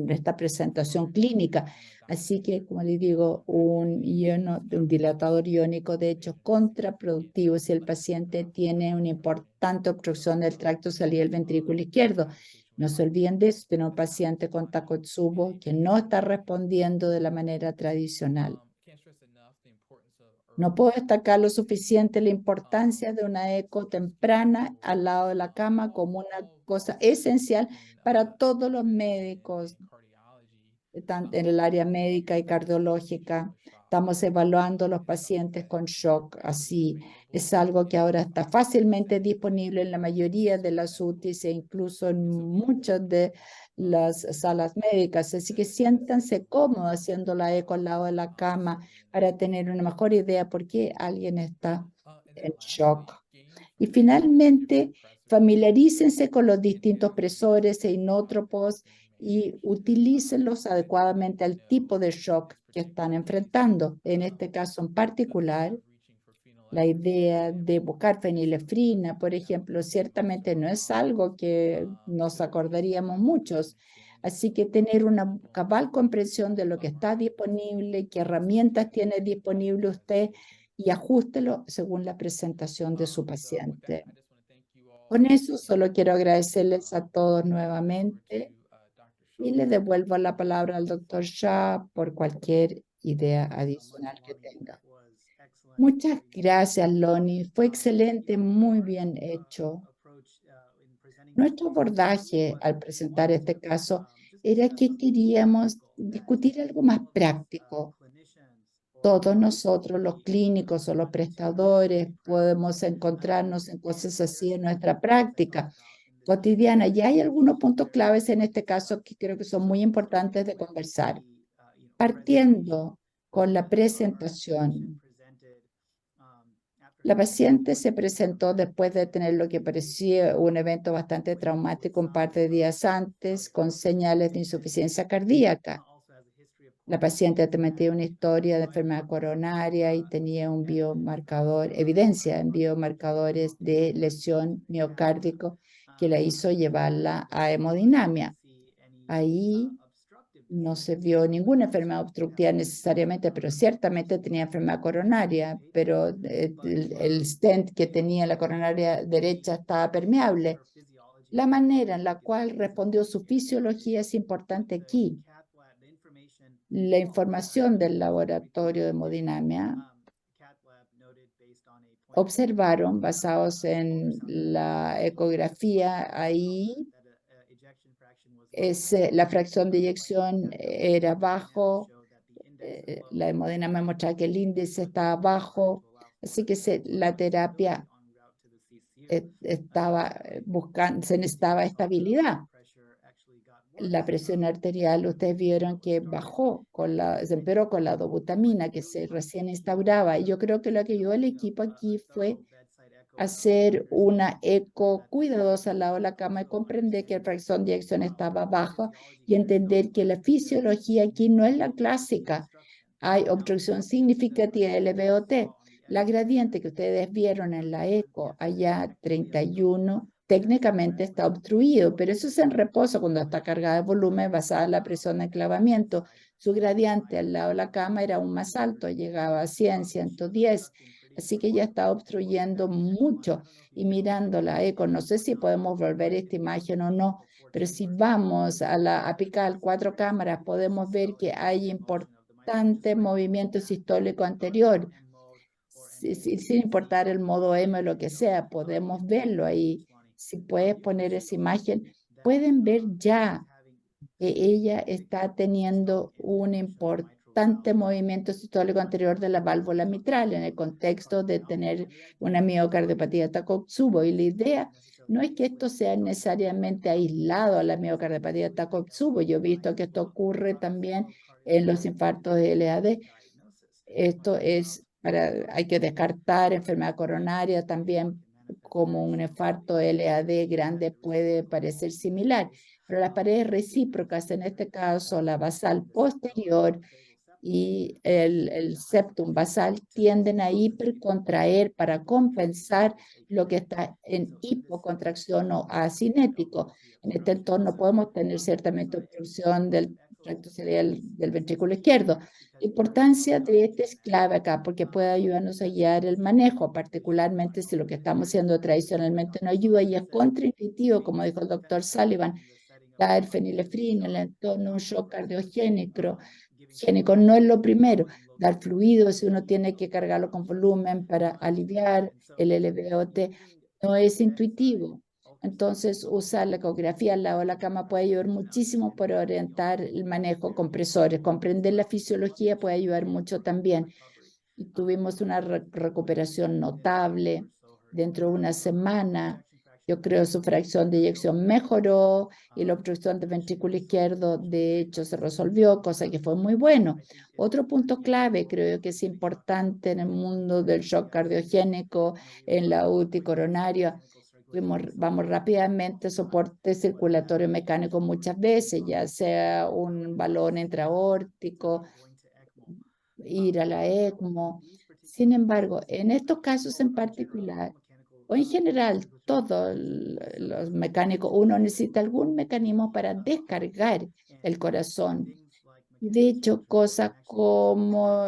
esta presentación clínica. Así que, como les digo, un dilatador iónico, de hecho, contraproductivo si el paciente tiene una importante obstrucción del tracto salida del ventrículo izquierdo. No se olviden de eso, tener un paciente con Takotsubo que no está respondiendo de la manera tradicional. No puedo destacar lo suficiente la importancia de una eco temprana al lado de la cama como una cosa esencial para todos los médicos, tanto en el área médica y cardiológica. Estamos evaluando los pacientes con shock, así es algo que ahora está fácilmente disponible en la mayoría de las UTIs e incluso en muchas de las salas médicas, así que siéntanse cómodos haciendo la eco al lado de la cama para tener una mejor idea por qué alguien está en shock. Y finalmente, familiarícense con los distintos presores e inótropos y utilícenlos adecuadamente al tipo de shock que están enfrentando. En este caso en particular, la idea de buscar fenilefrina, por ejemplo, ciertamente no es algo que nos acordaríamos muchos. Así que tener una cabal comprensión de lo que está disponible, qué herramientas tiene disponible usted y ajústelo según la presentación de su paciente. Con eso solo quiero agradecerles a todos nuevamente y le devuelvo la palabra al doctor Shah por cualquier idea adicional que tenga. Muchas gracias, Lonnie. Fue excelente, muy bien hecho. Nuestro abordaje al presentar este caso era que queríamos discutir algo más práctico. Todos nosotros, los clínicos o los prestadores, podemos encontrarnos en cosas así en nuestra práctica cotidiana. Y hay algunos puntos claves en este caso que creo que son muy importantes de conversar. Partiendo con la presentación. La paciente se presentó después de tener lo que parecía un evento bastante traumático un par de días antes, con señales de insuficiencia cardíaca. La paciente también tenía una historia de enfermedad coronaria y tenía un biomarcador, evidencia en biomarcadores de lesión miocárdico que la hizo llevarla a hemodinamia. Ahí no se vio ninguna enfermedad obstructiva necesariamente, pero ciertamente tenía enfermedad coronaria, pero el stent que tenía la coronaria derecha estaba permeable. La manera en la cual respondió su fisiología es importante aquí. La información del laboratorio de hemodinamia observaron, basados en la ecografía, ahí la fracción de eyección era bajo, la hemodinamia mostraba que el índice estaba bajo, así que la terapia se necesitaba estabilidad. La presión arterial, ustedes vieron que bajó, se empeoró con la dobutamina que se recién instauraba. Y yo creo que lo que ayudó al equipo aquí fue hacer una eco cuidadosa al lado de la cama y comprender que la fracción de eyección estaba baja y entender que la fisiología aquí no es la clásica. Hay obstrucción significativa del LVOT. La gradiente que ustedes vieron en la eco, allá 31, técnicamente está obstruido, pero eso es en reposo cuando está cargada de volumen basada en la presión de enclavamiento. su gradiente al lado de la cama era aún más alto, llegaba a 100, 110. Así que ya está obstruyendo mucho. Y mirando la eco, no sé si podemos volver esta imagen o no, pero si vamos a la apical 4 cámaras, podemos ver que hay importante movimiento sistólico anterior. Sin importar el modo M o lo que sea, podemos verlo ahí. Si puedes poner esa imagen, pueden ver ya que ella está teniendo un importante movimiento sistólico anterior de la válvula mitral en el contexto de tener una miocardiopatía Takotsubo. Y la idea no es que esto sea necesariamente aislado a la miocardiopatía Takotsubo. Yo he visto que esto ocurre también en los infartos de LAD. Esto es hay que descartar enfermedad coronaria también, como un infarto LAD grande puede parecer similar. Pero las paredes recíprocas, en este caso la basal posterior y el septum basal, tienden a hipercontraer para compensar lo que está en hipocontracción o asinético. En este entorno podemos tener ciertamente obstrucción del tracto cerebral del ventrículo izquierdo. La importancia de este es clave acá porque puede ayudarnos a guiar el manejo, particularmente si lo que estamos haciendo tradicionalmente no ayuda y es contraintuitivo, como dijo el doctor Sullivan, dar fenilefrina en el entorno de un shock cardiogénico no es lo primero. Dar fluido si uno tiene que cargarlo con volumen para aliviar el LVOT no es intuitivo. Entonces, usar la ecografía al lado de la cama puede ayudar muchísimo para orientar el manejo compresores. Comprender la fisiología puede ayudar mucho también. Y tuvimos una recuperación notable dentro de una semana. Yo creo su fracción de eyección mejoró y la obstrucción del ventrículo izquierdo, de hecho, se resolvió, cosa que fue muy bueno. Otro punto clave, creo que es importante en el mundo del shock cardiogénico, en la UTI coronaria. Vamos rápidamente, soporte circulatorio mecánico muchas veces, ya sea un balón intraórtico, ir a la ECMO. Sin embargo, en estos casos en particular, o en general, todos los mecánicos, uno necesita algún mecanismo para descargar el corazón. De hecho, cosas como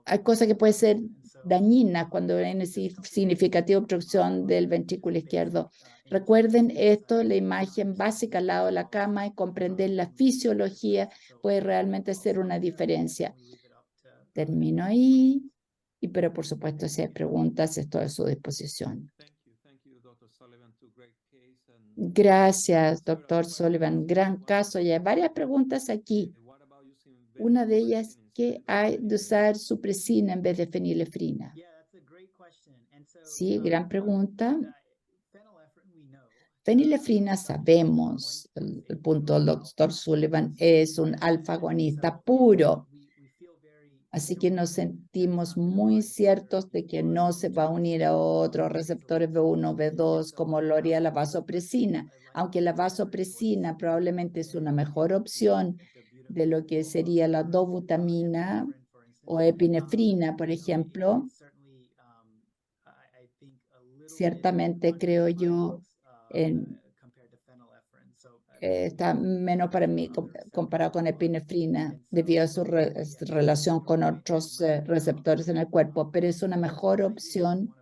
hay cosas que pueden ser dañinas cuando hay una significativa obstrucción del ventrículo izquierdo. Recuerden esto, la imagen básica al lado de la cama y comprender la fisiología puede realmente hacer una diferencia. Termino ahí, pero por supuesto si hay preguntas estoy a su disposición. Gracias, doctor Sullivan. Gran caso. Y hay varias preguntas aquí. Una de ellas, ¿qué hay de usar supresina en vez de fenilefrina? Sí, gran pregunta. Fenilefrina sabemos, el punto del doctor Sullivan, es un alfa-agonista puro. Así que nos sentimos muy ciertos de que no se va a unir a otros receptores B1, B2, como lo haría la vasopresina. Aunque la vasopresina probablemente es una mejor opción de lo que sería la dobutamina o epinefrina, por ejemplo. Ciertamente creo yo está menos para mí comparado con epinefrina debido a su relación con otros receptores en el cuerpo, pero es una mejor opción.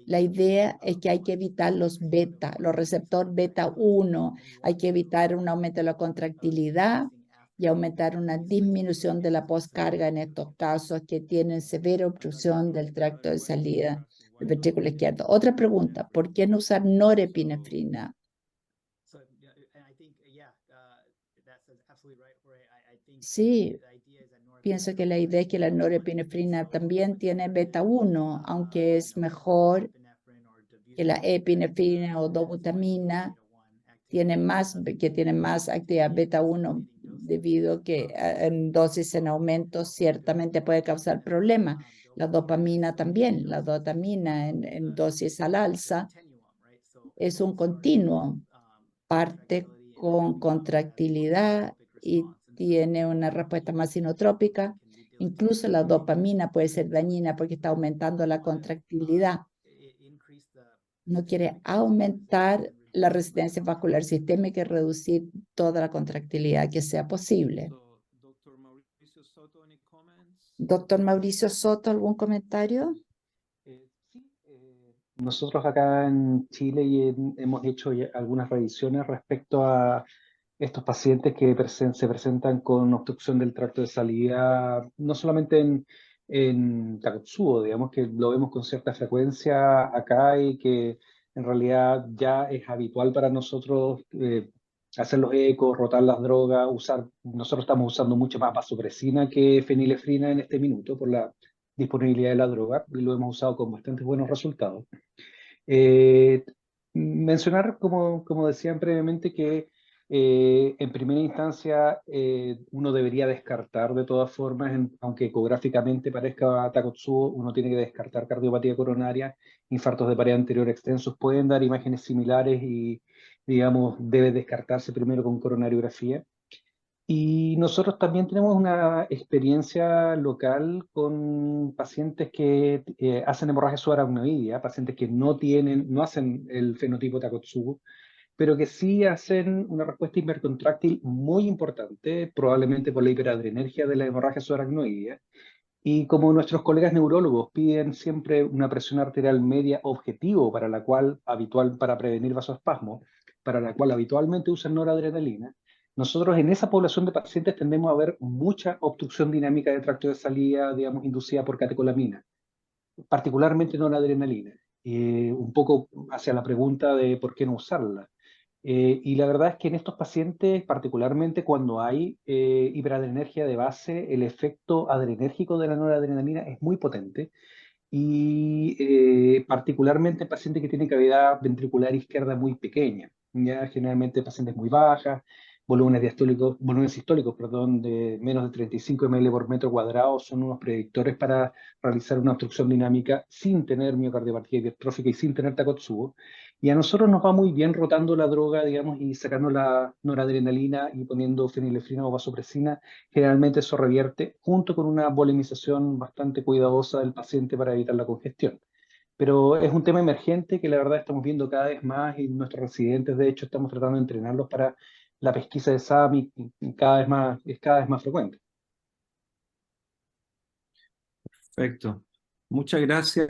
La idea es que hay que evitar los beta, los receptores beta 1, hay que evitar un aumento de la contractilidad y aumentar una disminución de la poscarga en estos casos que tienen severa obstrucción del tracto de salida del ventrículo izquierdo. Otra pregunta, ¿por qué no usar norepinefrina? Sí, pienso que la idea es que la norepinefrina también tiene beta 1, aunque es mejor que la epinefrina o dobutamina, tiene más actividad beta 1 debido a que en dosis en aumento ciertamente puede causar problemas. La dopamina también, la dopamina en dosis al alza es un continuo, parte con contractilidad y tiene una respuesta más sinotrópica. Incluso la dopamina puede ser dañina porque está aumentando la contractilidad. No quiere aumentar la resistencia vascular sistémica y reducir toda la contractilidad que sea posible. Doctor Mauricio Soto, ¿algún comentario? Nosotros acá en Chile hemos hecho ya algunas revisiones respecto a estos pacientes que se presentan con obstrucción del tracto de salida, no solamente en Takotsubo, digamos que lo vemos con cierta frecuencia acá y que en realidad ya es habitual para nosotros hacer los ecos, rotar las drogas, nosotros estamos usando mucho más vasopresina que fenilefrina en este minuto por la disponibilidad de la droga y lo hemos usado con bastantes buenos resultados. Mencionar, como decían previamente, que en primera instancia uno debería descartar de todas formas, aunque ecográficamente parezca Takotsubo, uno tiene que descartar cardiopatía coronaria, infartos de pared anterior extensos pueden dar imágenes similares y, digamos, debe descartarse primero con coronariografía. Y nosotros también tenemos una experiencia local con pacientes que hacen hemorragia subaracnoidea, pacientes que no hacen el fenotipo Takotsubo, pero que sí hacen una respuesta hipercontráctil muy importante, probablemente por la hiperadrenergia de la hemorragia subaracnoidea. Y como nuestros colegas neurólogos piden siempre una presión arterial media objetivo para prevenir vasoespasmo, para la cual habitualmente usan noradrenalina, nosotros en esa población de pacientes tendemos a ver mucha obstrucción dinámica de tracto de salida, digamos, inducida por catecolamina, particularmente noradrenalina. Un poco hacia la pregunta de por qué no usarla. Y la verdad es que en estos pacientes, particularmente cuando hay hiperadrenergia de base, el efecto adrenérgico de la noradrenalina es muy potente. Y particularmente en pacientes que tienen cavidad ventricular izquierda muy pequeña, ya generalmente pacientes muy bajas, volúmenes sistólicos, de menos de 35 ml por metro cuadrado son unos predictores para realizar una obstrucción dinámica sin tener miocardiopatía hipertrófica y sin tener Takotsubo. Y a nosotros nos va muy bien rotando la droga, digamos, y sacando la noradrenalina y poniendo fenilefrina o vasopresina. Generalmente eso revierte junto con una volemización bastante cuidadosa del paciente para evitar la congestión. Pero es un tema emergente que la verdad estamos viendo cada vez más y nuestros residentes, de hecho, estamos tratando de entrenarlos para la pesquisa de SAMI y es cada vez más frecuente. Perfecto. Muchas gracias,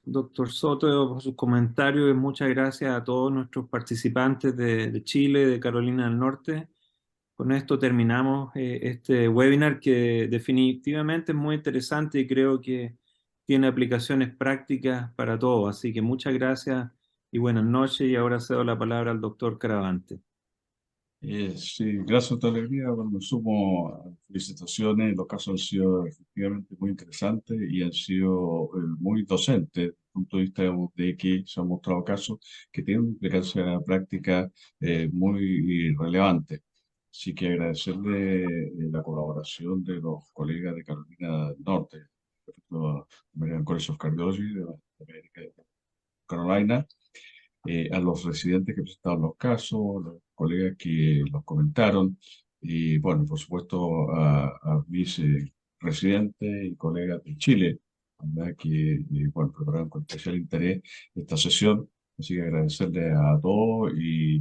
doctor Soto, por sus comentarios y muchas gracias a todos nuestros participantes de Chile, de Carolina del Norte. Con esto terminamos este webinar que definitivamente es muy interesante y creo que tiene aplicaciones prácticas para todos. Así que muchas gracias y buenas noches. Y ahora cedo la palabra al doctor Caravante. Sí, gracias, doctor Alegría. Bueno, me sumo a las felicitaciones. Los casos han sido efectivamente muy interesantes y han sido muy docentes desde el punto de vista de que se han mostrado casos que tienen una implicancia práctica muy relevante. Así que agradecerle la colaboración de los colegas de Carolina del Norte, respecto a American College of Cardiology de América de Carolina, a los residentes que presentaron los casos, los colegas que los comentaron, y bueno, por supuesto a mis residentes y colegas de Chile, ¿verdad? Que bueno, prepararon con especial interés esta sesión. Así que agradecerle a todos y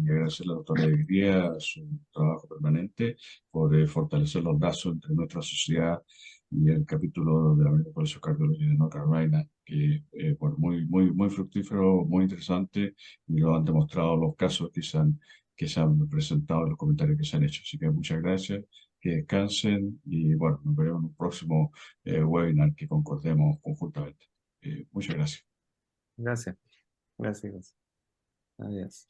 agradecerle a la doctora Alegría su trabajo permanente por fortalecer los lazos entre nuestra sociedad y el capítulo de la American College of Cardiology de North Carolina, que bueno, muy fructífero, muy interesante, y lo han demostrado los casos que se han presentado, los comentarios que se han hecho. Así que muchas gracias, que descansen y bueno, nos veremos en un próximo webinar que concordemos conjuntamente. Muchas gracias. Gracias. Gracias. Adiós.